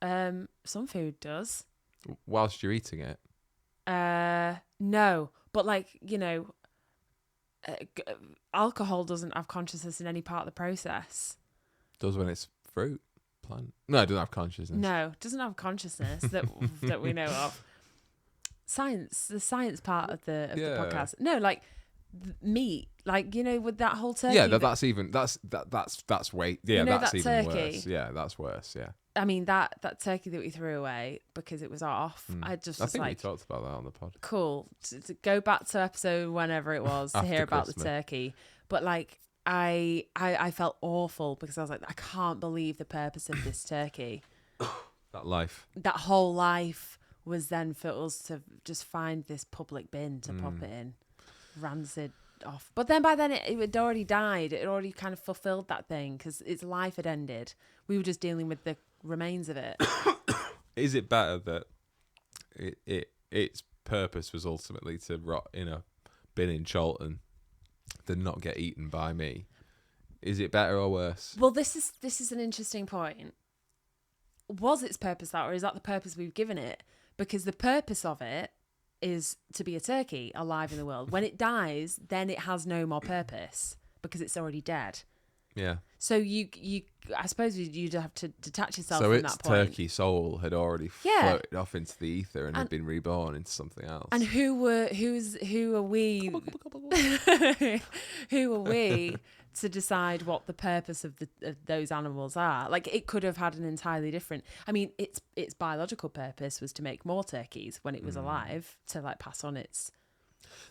Some food does. Whilst you're eating it. No, but like, alcohol doesn't have consciousness in any part of the process. Does when it's fruit, plant. No, it doesn't have consciousness. No, it doesn't have consciousness that we know of. The science part of the podcast. No, like meat, like with that whole turkey. Yeah, that's way. Yeah, that's that even turkey? worse. Yeah, that's worse. Yeah. I mean that turkey that we threw away because it was off. I think we talked about that on the pod. Cool. To go back to episode whenever it was to hear about the turkey, but like I felt awful because I was like, I can't believe the purpose of this turkey. That whole life was then for us to just find this public bin to pop it in, rancid off. But then by then it had already died. It had already kind of fulfilled that thing because its life had ended. We were just dealing with the remains of it. Is it better that its purpose was ultimately to rot in a bin in Cholton than not get eaten by me? Is it better or worse? Well, this is an interesting point. Was its purpose that, or is that the purpose we've given it? Because the purpose of it is to be a turkey alive in the world. When it dies, then it has no more purpose because it's already dead. Yeah. So I suppose you'd have to detach yourself so from that point. So its turkey soul had already floated off into the ether and had been reborn into something else. And who are we? Who are we to decide what the purpose of those animals are? Like, it could have had an entirely different. I mean, its biological purpose was to make more turkeys when it was alive, to like pass on its.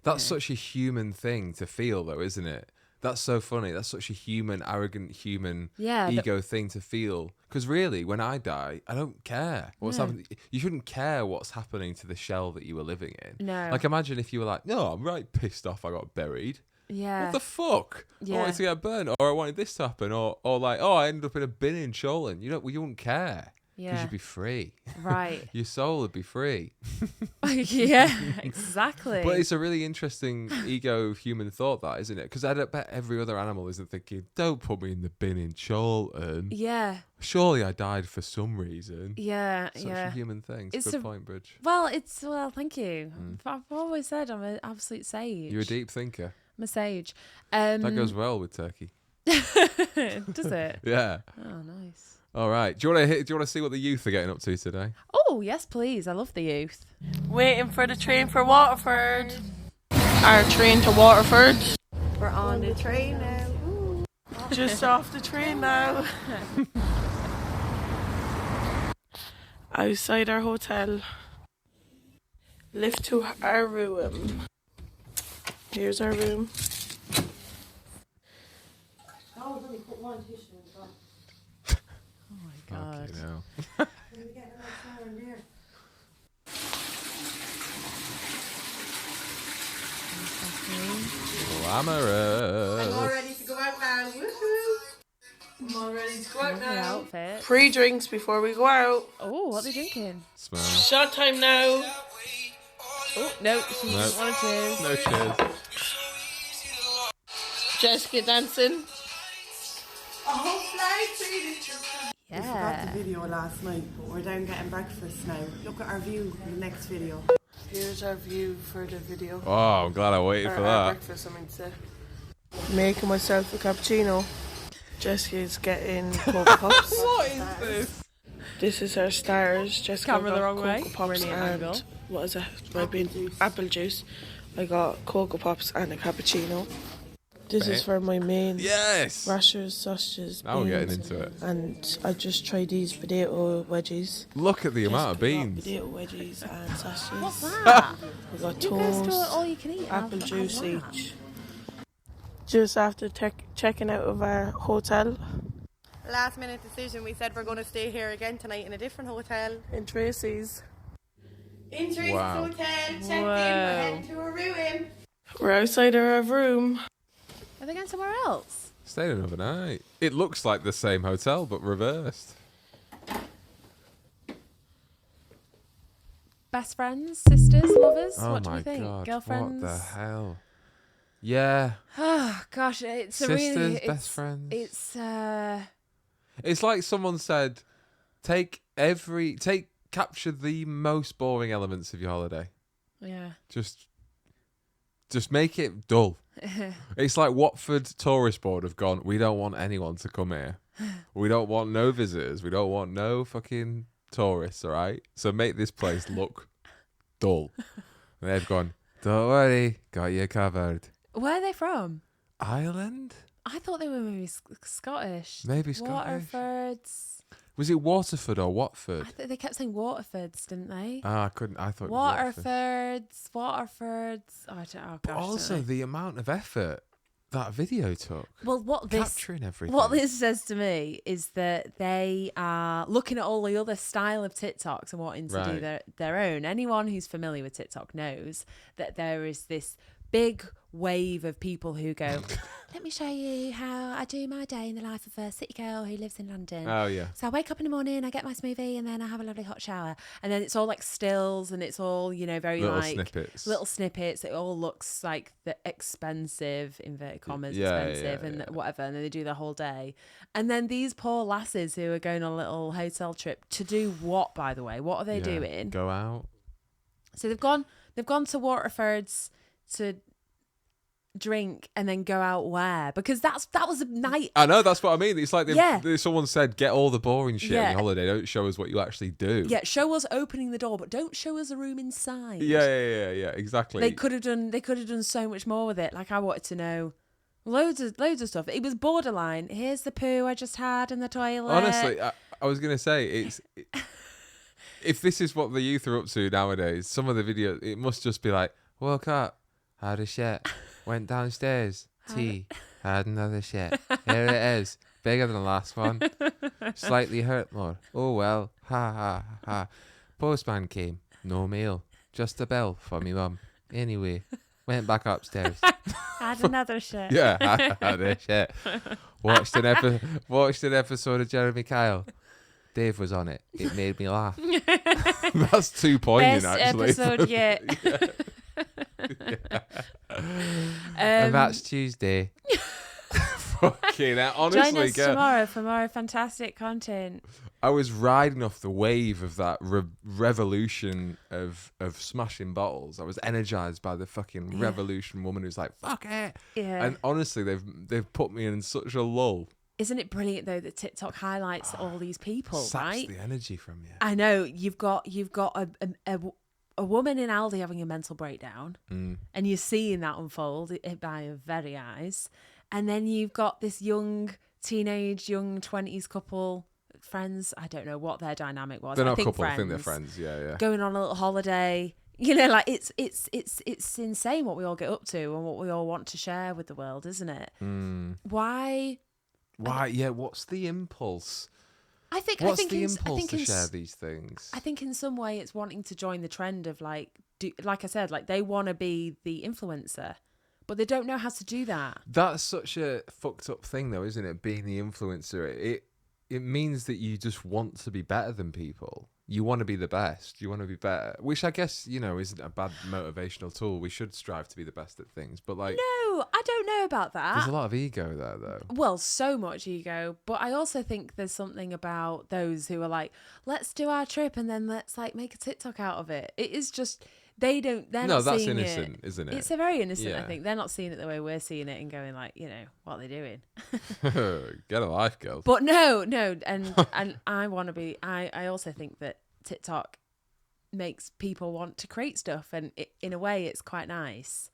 That's such a human thing to feel, though, isn't it? That's so funny. That's such a human, arrogant human ego thing to feel. Because really, when I die, I don't care what's happening. You shouldn't care what's happening to the shell that you were living in. No. Like, imagine if you were like, no, I'm right pissed off I got buried. Yeah. What the fuck? Yeah. I wanted to get burned, or I wanted this to happen, or like, I ended up in a bin in Cholton. You wouldn't care. Because you'd be free. Right. Your soul would be free. Yeah, exactly. But it's a really interesting ego human thought, that, isn't it? Because I bet every other animal isn't thinking, don't put me in the bin in Cholton. Yeah. Surely I died for some reason. Yeah, Such a human thing. It's a good point, Bridge. Well, thank you. I've always said I'm an absolute sage. You're a deep thinker. I'm a sage. That goes well with turkey. Does it? Yeah. Oh, nice. All right. Do you want to see what the youth are getting up to today? Oh, yes, please. I love the youth. Waiting for the train for Waterford. Our train to Waterford. We're on the train now. Ooh. Just off the train now. Outside our hotel. Lift to our room. Here's our room. Oh, let me put one tissue in the box. God. Okay, now. Glamorous. I'm all ready to go out now. Woohoo! I'm all ready to go out now. Outfit. Pre-drinks before we go out. Oh, what are they drinking? Smell. Shot time now. Oh, no, she doesn't want to cheers. No cheers. Jessica dancing. A whole flight. Yeah. We forgot the video last night, but we're down getting breakfast now. Look at our view in the next video. Here's our view for the video. Oh, I'm glad I waited for Our that. breakfast, I mean to say. Making myself a cappuccino. Jessica's getting Cocoa Pops. What is this? This is our stars. Jessica Camera got the wrong Cocoa way. Pops Brilliant and angle. what is it? Apple juice. I got Cocoa Pops and a cappuccino. This is for my mains. Yes. Rashers, sausages, Now we're getting beans, into it. and I just tried these potato wedges. Look at the amount of Jessica got beans. Potato wedges and sausages. What's that? We got You guys do toast, all you can eat. apple Have juice that. each. Just after checking out of our hotel Last minute decision. We said we're going to stay here again tonight in a different hotel. in Tracy's. In Tracy's Wow. hotel. Checked in. Whoa. We're heading to a room. We're outside our room. Are they going somewhere else? Stayed another night. It looks like the same hotel, but reversed. Best friends, sisters, lovers? Oh what do my we think? God. Girlfriends? What the hell? Yeah. Oh, gosh. It's Sisters, a really... best friends. It's, It's like someone said, capture the most boring elements of your holiday. yeah. Just make it dull. It's like Watford Tourist Board have gone, we don't want anyone to come here. We don't want no visitors. We don't want no fucking tourists, all right? So make this place look dull. And they've gone, don't worry, got you covered. Where are they from? Ireland? I thought they were maybe Scottish. Maybe Scottish. Waterfords. Was it Waterford or Watford? They kept saying Waterfords, didn't they? I couldn't. I thought it was Watford. Waterfords. Oh, gosh. But also the amount of effort that video took. Well, capturing everything. What this says to me is that they are looking at all the other style of TikToks and wanting to do their own. Anyone who's familiar with TikTok knows that there is this big wave of people who go, let me show you how I do my day in the life of a city girl who lives in London. Oh, yeah. So I wake up in the morning, I get my smoothie, and then I have a lovely hot shower. And then it's all like stills, and it's all, very little like snippets. Little snippets. It all looks like the expensive, inverted commas, Yeah, expensive, and whatever. And then they do the whole day. And then these poor lasses who are going on a little hotel trip to do what, by the way? What are they doing? Go out. So they've gone to Waterfords to drink and then go out where? Because that was a night. I know, that's what I mean. It's like someone said, get all the boring shit on your holiday. Don't show us what you actually do. Yeah, show us opening the door, but don't show us a room inside. Yeah, exactly. They could have done so much more with it. Like, I wanted to know loads of stuff. It was borderline. Here's the poo I just had in the toilet. Honestly, I was gonna say if this is what the youth are up to nowadays, some of the videos, it must just be like, woke up, had a shit, went downstairs, tea, had another shit. Here it is, bigger than the last one, slightly hurt more. Oh well, ha ha ha. Postman came, no mail, just a bill for me mum. Anyway, went back upstairs. Had another shit. Yeah, I had a shit. Watched an episode of Jeremy Kyle. Dave was on it. It made me laugh. That's too poignant, Best actually. episode yet. And that's Tuesday. Fucking hell. Honestly, join us girl, tomorrow for more fantastic content. I was riding off the wave of that revolution of smashing bottles. I was energized by the fucking revolution woman who's like, fuck it. Yeah. And honestly, they've put me in such a lull. Isn't it brilliant though that TikTok highlights all these people, Saps right? the energy from you. I know you've got a woman in Aldi having a mental breakdown, and you're seeing that unfold by your very eyes, and then you've got this young 20s couple, friends. I don't know what their dynamic was. They're not I think a couple. friends, I think they're friends. Yeah. Going on a little holiday. Like it's insane what we all get up to and what we all want to share with the world, isn't it? Why? Yeah. What's the impulse? I think to share these things? I think in some way it's wanting to join the trend of like I said, like they want to be the influencer, but they don't know how to do that. That's such a fucked up thing, though, isn't it? Being the influencer, it means that you just want to be better than people. You want to be the best. You want to be better, which I guess, isn't a bad motivational tool. We should strive to be the best at things, but like, no, I don't know about that. There's a lot of ego there, though. Well, so much ego, but I also think there's something about those who are like, let's do our trip and then let's like make a TikTok out of it. It is just they're not seeing it. No, that's innocent, isn't it? It's a very innocent. I think they're not seeing it the way we're seeing it and going like, what are they doing? Get a life, girls. But no, and I want to be. I also think that TikTok makes people want to create stuff, and in a way, it's quite nice.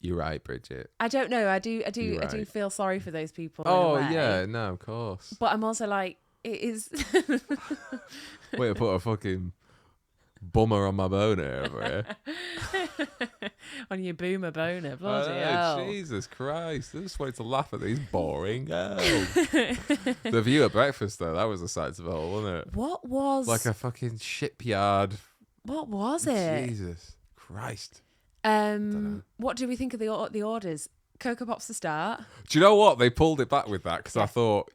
You're right, Bridget. I don't know. I do feel sorry for those people. Oh in a way. yeah, no, of course. But I'm also like, it is. Way to put a fucking bummer on my boner over here. On your boomer boner, bloody hell. Jesus Christ! I just wanted to laugh at these boring girls. The view at breakfast, though, that was a sight to behold, wasn't it? What was like a fucking shipyard? What was it? Jesus Christ! What do we think of the orders? Cocoa Pops to start. Do you know what? They pulled it back with that because I thought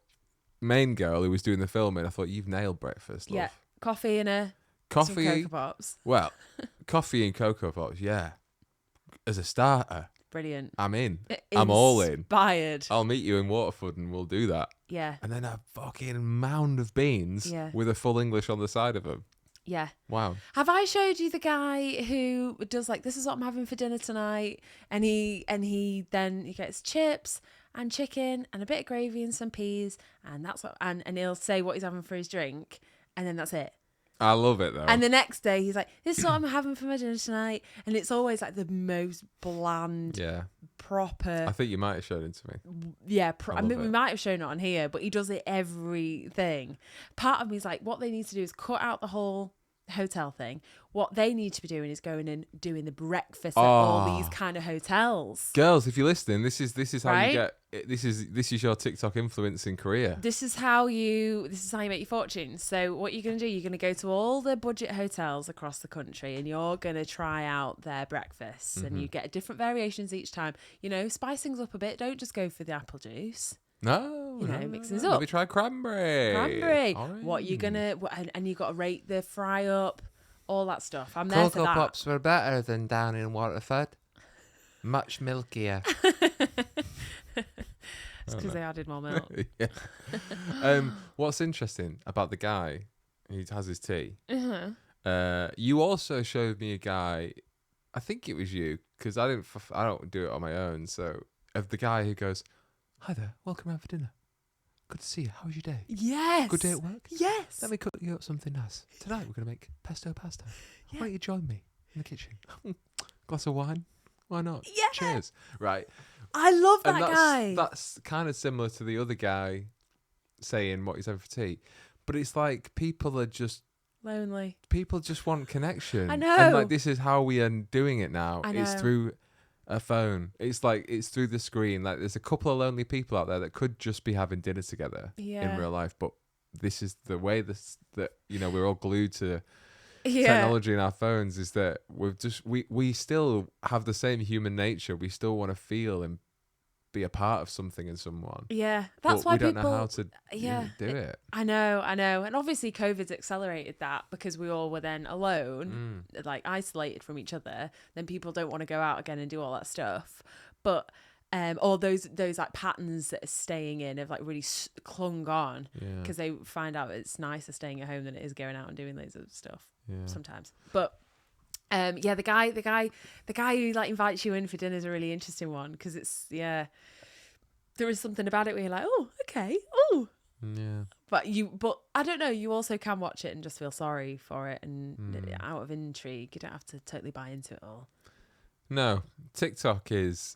main girl who was doing the filming. I thought you've nailed breakfast. Love. Yeah, coffee and some Cocoa Pops. Well, coffee and Cocoa Pops. Yeah, as a starter. Brilliant. I'm in. I'm all in. Inspired. I'll meet you in Waterford and we'll do that. Yeah. And then a fucking mound of beans with a full English on the side of them. Yeah. Wow. Have I showed you the guy who does like, this is what I'm having for dinner tonight, and he gets chips and chicken and a bit of gravy and some peas, and that's what, and he'll say what he's having for his drink, and then that's it. I love it though. And the next day he's like, this is what I'm having for my dinner tonight, and it's always like the most bland, proper. I think you might have shown it to me. Yeah, I mean, love we it. might have shown it on here, but he does it everything. Part of me is like, what they need to do is cut out the whole hotel thing. What they need to be doing is going and doing the breakfast at all these kind of hotels. Girls, if you're listening, this is how Right? you get. This is your TikTok influence in Korea. This is how you make your fortune. So what you're going to do, you're going to go to all the budget hotels across the country, and you're going to try out their breakfasts, and you get different variations each time. You know, spice things up a bit. Don't just go for the apple juice. No, Mix things up. Let me try cranberry. What you're gonna, and you got to rate the fry up, all that stuff. I'm there for Cocoa that. Pops were better than down in Waterford. Much milkier. It's because they added more milk. What's interesting about the guy who has his tea? You also showed me a guy. I think it was you, because I don't do it on my own. So of the guy who goes, "Hi there, welcome round for dinner. Good to see you. How was your day? Yes. Good day at work? Yes. Let me cook you up something nice. Tonight we're going to make pesto pasta. Why don't you join me in the kitchen? Glass of wine? Why not? Yeah. Cheers." Right. I love that And guy. That's kind of similar to the other guy saying what he's having for tea. But it's like people are just lonely. People just want connection. I know. And like this is how we are doing it now. I It's know. through a phone. It's like it's through the screen. Like there's a couple of lonely people out there that could just be having dinner together in real life, but this is the way that we're all glued to technology in our phones, is that we still have the same human nature. We still want to feel and be a part of something and someone. Yeah, that's why we don't people know how to do it. I know, and obviously COVID's accelerated that because we all were then alone, like isolated from each other. Then people don't want to go out again and do all that stuff, but or those like patterns that are staying in have like really clung on because they find out it's nicer staying at home than it is going out and doing loads of stuff sometimes. But the guy who like invites you in for dinner is a really interesting one, because it's there is something about it where you're like, oh, okay, oh, but I don't know, you also can watch it and just feel sorry for it, and out of intrigue, you don't have to totally buy into it all. No, TikTok is.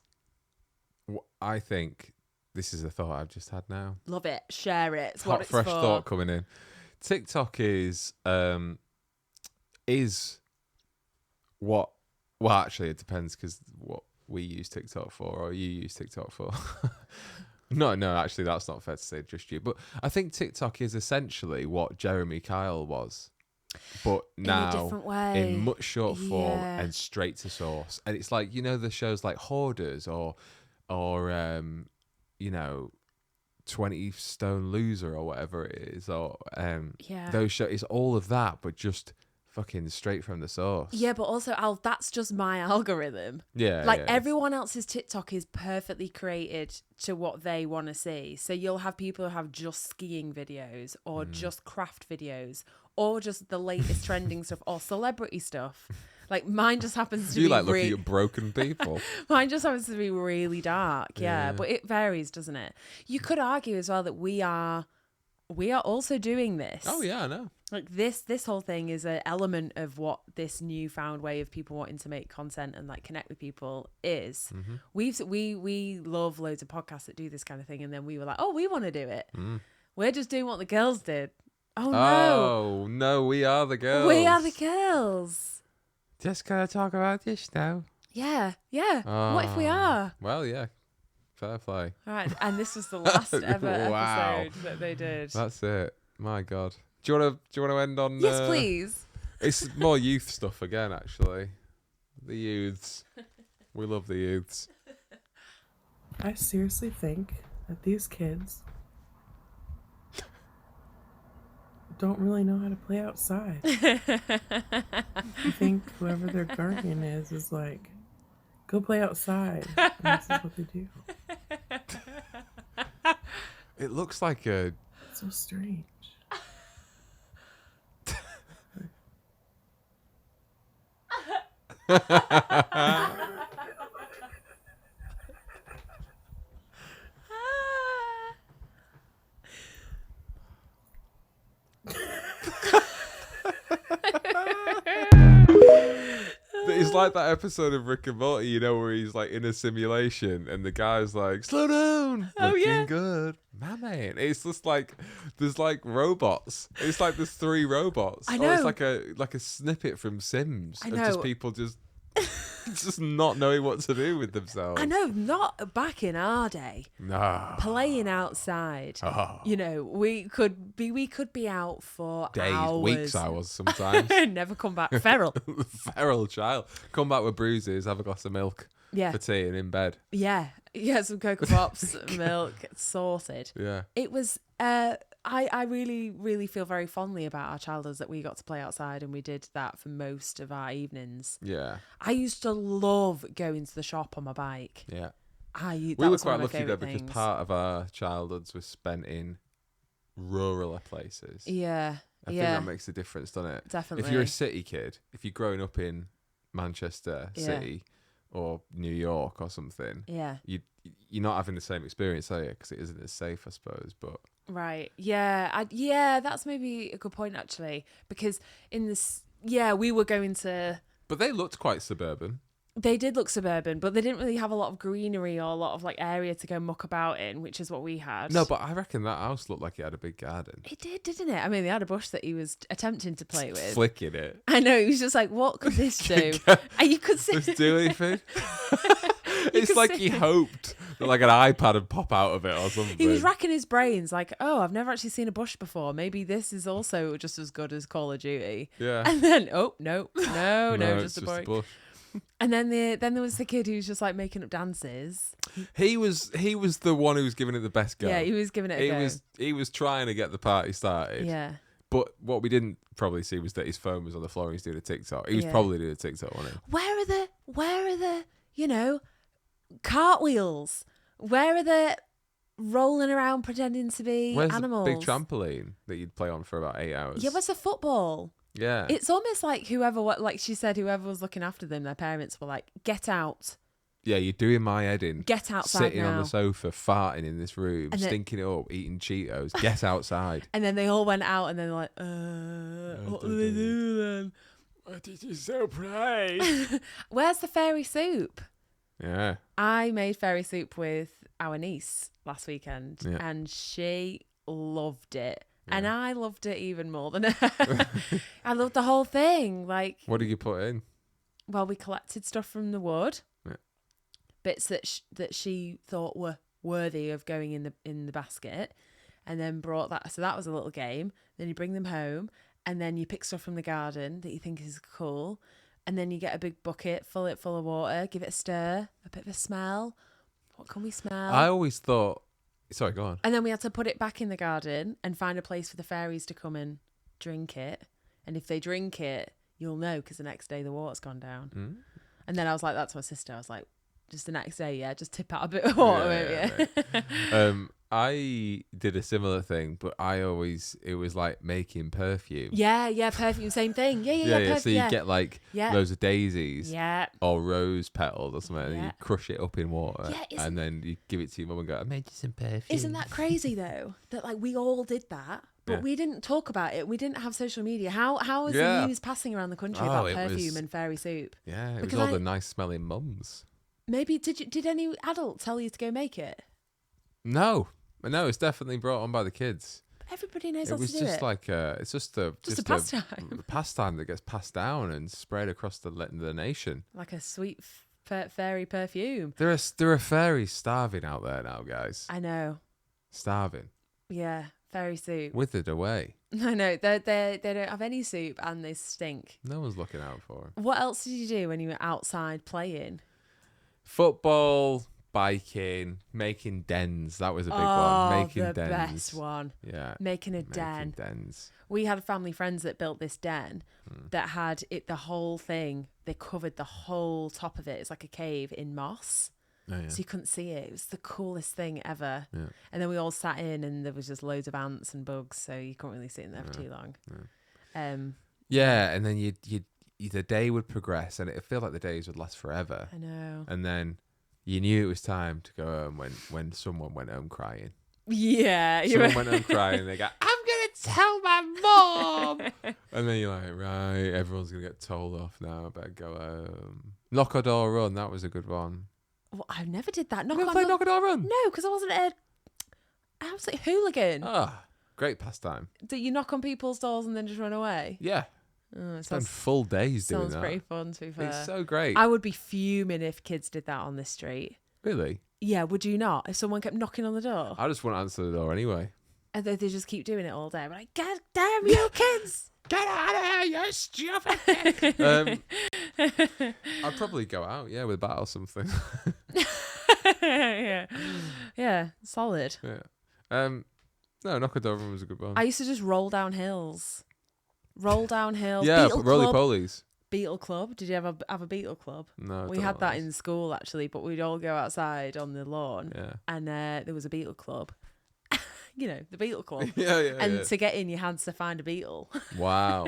I think this is a thought I've just had now. Love it, share it. It's Hot, what it's fresh for. thought coming in. TikTok is what? Well, actually, it depends, because what we use TikTok for, or you use TikTok for. No, actually, that's not fair to say, just you. But I think TikTok is essentially what Jeremy Kyle was, but now in a different way, in much short form and straight to source. And it's like, the shows like Hoarders or 20 Stone Loser or whatever it is, or those shows. It's all of that, but just fucking straight from the source. Yeah, but also, that's just my algorithm. Everyone else's TikTok is perfectly created to what they want to see. So you'll have people who have just skiing videos, or just craft videos, or just the latest trending stuff, or celebrity stuff. Like mine just happens to be looking at broken people. Mine just happens to be really dark, but it varies, doesn't it? You could argue as well that we are also doing this. Oh yeah, I know. Like this whole thing is an element of what this newfound way of people wanting to make content and like connect with people is. We love loads of podcasts that do this kind of thing, and then we were like, oh, we want to do it. We're just doing what the girls did. Oh no, we are the girls. We are the girls. Just gonna talk about this now. Yeah. What if we are? Well, yeah. Fair play. All right, and this was the last ever episode that they did. That's it. My God. Do you want to end on? Yes, please. It's more youth stuff again, actually. The youths. We love the youths. I seriously think that these kids don't really know how to play outside. I think whoever their guardian is like, go play outside. And this is what they do. It looks like a... So strange. It's like that episode of Rick and Morty, you know, where he's like in a simulation and the guy's like, "Slow down, looking good, my man." It's just like there's like robots. It's like there's 3 robots. I Or it's know. like a snippet from Sims. I Of just know. people just not knowing what to do with themselves. I know, not back in our day. Nah. Playing outside. Oh. You know, we could be out for Days, hours. weeks I was sometimes. Never come back. Feral. Feral child. Come back with bruises, have a glass of milk Yeah. for tea and in bed. Yeah. Yeah, some Cocoa Pops, milk, sorted. Yeah. It was I really, really feel very fondly about our childhoods that we got to play outside, and we did that for most of our evenings. Yeah. I used to love going to the shop on my bike. Yeah. That We were was one quite of my lucky though favourite because things. part of our childhoods was spent in rural places. Yeah. I think that makes a difference, doesn't it? Definitely. If you're a city kid, if you're growing up in Manchester City or New York or something, Yeah. you're not having the same experience, are you? Because it isn't as safe, I suppose. But Right. Yeah. Yeah, that's maybe a good point actually, because in this, we were going to. But they looked quite suburban. They did look suburban, but they didn't really have a lot of greenery or a lot of like area to go muck about in, which is what we had. No, but I reckon that house looked like it had a big garden. It did, didn't it? I mean, they had a bush that he was attempting to play with. Flicking it. I know. He was just like, "What could this do?" And you could see. Does it do anything? It's like he hoped that like an iPad would pop out of it or something. He was racking his brains, like, "Oh, I've never actually seen a bush before. Maybe this is also just as good as Call of Duty." Yeah. And then, no, it's just a a bush. bush. And then there was the kid who was just like making up dances. He was the one who was giving it the best go. Yeah, he was giving it a go. He was trying to get the party started. Yeah. But what we didn't probably see was that his phone was on the floor and he's doing a TikTok. He was Yeah. probably doing a TikTok, wasn't he? Where are the cartwheels? Where are the rolling around pretending to be Where's animals? the big trampoline that you'd play on for about 8 hours? Yeah, where's the football? Yeah. It's almost like like she said, whoever was looking after them, their parents were like, "Get out." Yeah, you're doing my head in. Get outside Sitting on now. the sofa, farting in this room, And then- stinking it up, eating Cheetos. Get outside. And then they all went out, and then they're like, what do they do then? What did you so play? Where's the fairy soup? Yeah. I made fairy soup with our niece last weekend, Yeah. and she loved it. And I loved it even more than her. I loved the whole thing. Like, What did you put in? well, we collected stuff from the wood, Yeah. bits that she thought were worthy of going in the basket, and then brought that. So that was a little game. Then you bring them home, and then you pick stuff from the garden that you think is cool, and then you get a big bucket, fill it full of water, give it a stir, a bit of a smell. What can we smell? I always thought. Sorry, go on. And then we had to put it back in the garden and find a place for the fairies to come and drink it. And if they drink it, you'll know because the next day the water's gone down. Mm. And then I was like that to my sister. I was like, just the next day, just tip out a bit of water. Yeah. I did a similar thing, but it was like making perfume. Yeah, perfume, same thing. Yeah. So you get like loads of daisies, Yeah. or rose petals or something, and Yeah. you crush it up in water, Yeah, and then you give it to your mum and go, "I made you some perfume." Isn't that crazy though? That like we all did that, but Yeah. we didn't talk about it. We didn't have social media. How was the news passing around the country about it perfume was- and fairy soup? Yeah, it Because was all the nice smelling mums. Maybe did any adult tell you to go make it? No, it's definitely brought on by the kids. Everybody knows It how was to do just it. like it's just a pastime. pastime that gets passed down and spread across the nation. Like a sweet fairy perfume. There are fairies starving out there now, guys. I know. Starving. Yeah, fairy soup. Withered away. I know. They don't have any soup and they stink. No one's looking out for them. What else did you do when you were outside playing? Football, biking, making dens. That was a big one. Making the dens. best one. Yeah. Making a den. Dens. We had family friends that built this den that had it, the whole thing. They covered the whole top of it. It's like a cave in moss. Oh, yeah. So you couldn't see it. It was the coolest thing ever. Yeah. And then we all sat in and there was just loads of ants and bugs. So you couldn't really sit in there for too long. Yeah, and then the day would progress, and it felt like the days would last forever. I know. And then you knew it was time to go home when someone went home crying. Yeah. Someone went home crying, and they go, "I'm gonna tell my mom." And then you're like, right, everyone's gonna get told off now. I better go home. Knock or door run. That was a good one. Well, I never did that. You never played knock or door run? No, because I wasn't a absolute hooligan. Ah, great pastime. Do you knock on people's doors and then just run away? Yeah. Oh, Spend full days doing that. Sounds pretty fun, to be fair. It's so great. I would be fuming if kids did that on the street. Really? Yeah, would you not? If someone kept knocking on the door? I just want to answer the door anyway. And they just keep doing it all day. I'm like, God damn you kids! Get out of here, you stupid! I'd probably go out, with a bat or something. Yeah, solid. Yeah. No, knock a door run was a good one. I used to just roll down hills. Roll down hills. Yeah, Beetle roly Club. polies. Beetle Club. Did you ever have a Beetle Club? No, we had that in school actually, but we'd all go outside on the lawn, and there was a Beetle Club. The Beetle Club. And to get in, you had to find a beetle. Wow.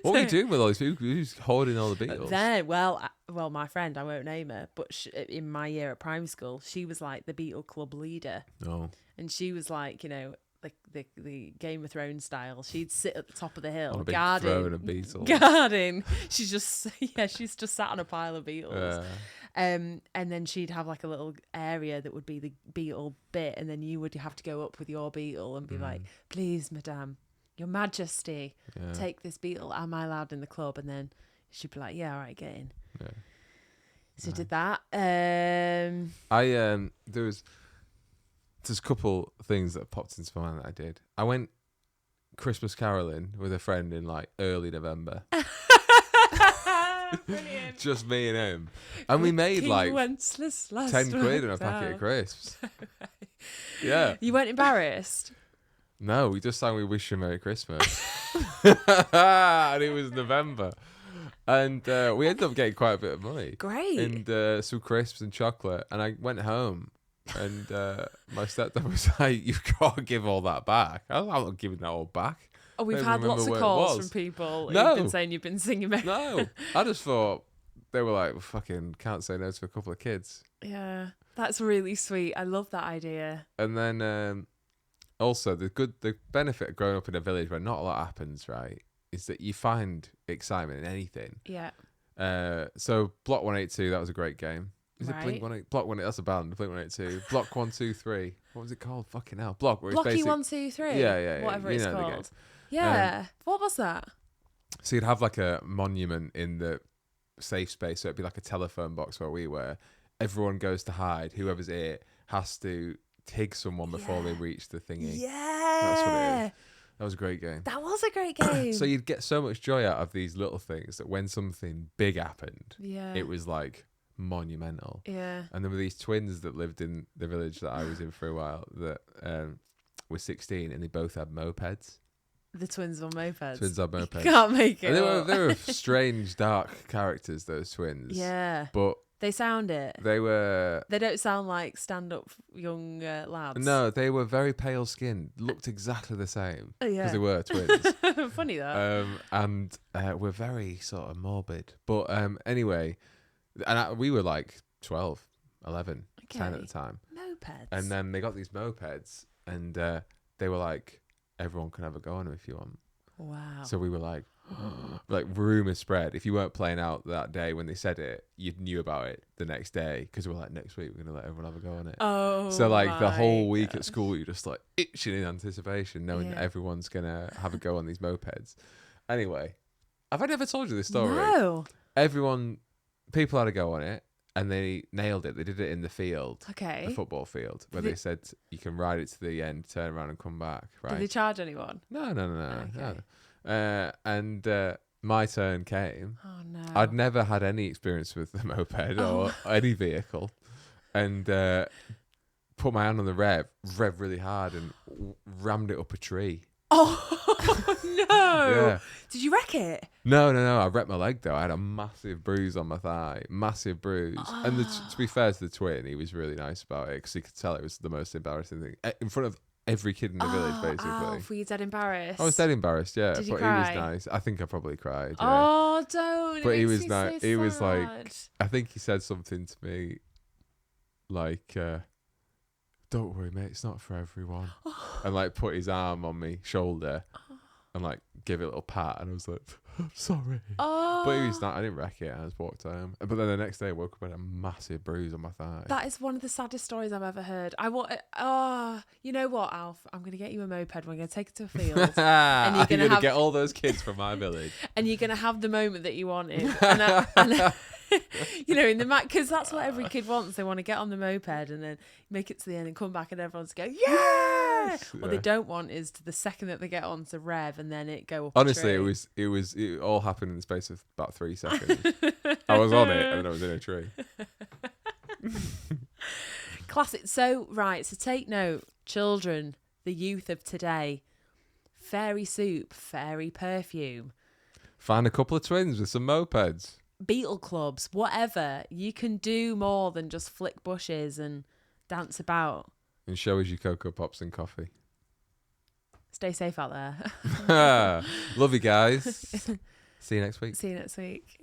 What were you doing with all these people? You were just hoarding all the beetles. Then, well, my friend, I won't name her, but in my year at primary school, she was like the Beetle Club leader. Oh. And she was like, the Game of Thrones style. She'd sit at the top of the hill, on a big guarding. throne of beetles. Guarding. She's just sat on a pile of beetles. And then she'd have like a little area that would be the beetle bit, and then you would have to go up with your beetle and be like, "Please, Madame, Your Majesty, take this beetle. Am I allowed in the club?" And then she'd be like, "Yeah, all right, get in." Yeah. So did that. There's a couple things that popped into my mind that I did. I went Christmas caroling with a friend in like early November. Brilliant. Just me and him. And we made King like Wenceslas 10 quid on a went packet of out. crisps. Yeah. You weren't embarrassed? No, we just sang We Wish You a Merry Christmas. And it was November. And we ended up getting quite a bit of money. Great. And some crisps and chocolate. And I went home. And my stepdad was like, "You've got to give all that back." I was like, "I'm not giving that all back." Oh, we've I don't had remember lots of where it calls was. from people No. who've been saying you've been singing. No, I just thought they were like, well, "Fucking can't say no to a couple of kids." Yeah, that's really sweet. I love that idea. And then also the benefit of growing up in a village where not a lot happens, right, is that you find excitement in anything. Yeah. So Block 182, that was a great game. Is Right. it Blink 182? Block 182, that's a band. Blink 182. Block 123. What was it called? Fucking hell. Block. Where it's Blocky basic- 1, 2, 3. Yeah. Whatever You it's know the game. called. Yeah. What was that? So you'd have like a monument in the safe space. So it'd be like a telephone box where we were. Everyone goes to hide. Whoever's it has to tig someone before they reach the thingy. Yeah. That's what it is. That was a great game. That was a great game. So you'd get so much joy out of these little things that when something big happened, it was like monumental. Yeah. And there were these twins that lived in the village that I was in for a while that were 16 and they both had mopeds. The twins on mopeds. Twins on mopeds. You can't make it. And up. they were strange, dark characters, those twins. Yeah. But they sound it. they were... They don't sound like stand-up young lads. No, they were very pale skinned, looked exactly the same. Oh, yeah. Because they were twins. Funny that. And we're very sort of morbid. But anyway, we were like 12, 11, 10 at the time. Mopeds. And then they got these mopeds and they were like, everyone can have a go on them if you want. Wow. So we were like rumours spread. If you weren't playing out that day when they said it, you knew about it the next day because we were like, next week we're going to let everyone have a go on it. Oh, so like the whole my week gosh. at school, you're just like itching in anticipation, knowing that everyone's going to have a go on these mopeds. Anyway, have I never told you this story? No. People had a go on it and they nailed it. They did it in the field. Okay. The football field, where they said you can ride it to the end, turn around and come back. Right. Did they charge anyone? No. Okay. No. And my turn came. Oh, no. I'd never had any experience with the moped or any vehicle. And put my hand on the rev really hard and rammed it up a tree. Oh, no. Yeah. Did you wreck it? No. I wrecked my leg, though. I had a massive bruise on my thigh. Massive bruise. And to be fair to the twin, he was really nice about it because he could tell it was the most embarrassing thing. In front of every kid in the village, basically. Alf, were you dead embarrassed? I was dead embarrassed, yeah. Did you but cry? he was nice. I think I probably cried. Yeah. Oh, don't. But it he makes was me nice. so He was like, sad. I think he said something to me like, don't worry, mate, it's not for everyone. And like put his arm on my shoulder and like give it a little pat. And I was like, I'm sorry. Oh. But he was not, I didn't wreck it. I just walked home. But then the next day I woke up with a massive bruise on my thigh. That is one of the saddest stories I've ever heard. You know what, Alf? I'm going to get you a moped. We're going to take it to a field. And you're going to have... get all those kids from my village. And you're going to have the moment that you wanted. And you know, in the because that's what every kid wants. They want to get on the moped and then make it to the end and come back and everyone's go, yeah! What they don't want is to the second that they get on to rev and then it go up. Honestly, it all happened in the space of about 3 seconds. I was on it and then I was in a tree. Classic. So take note, children, the youth of today. Fairy soup, fairy perfume. Find a couple of twins with some mopeds. Beetle clubs, whatever. You can do more than just flick bushes and dance about. And show us your Cocoa Pops and coffee. Stay safe out there. Love you guys. See you next week. See you next week.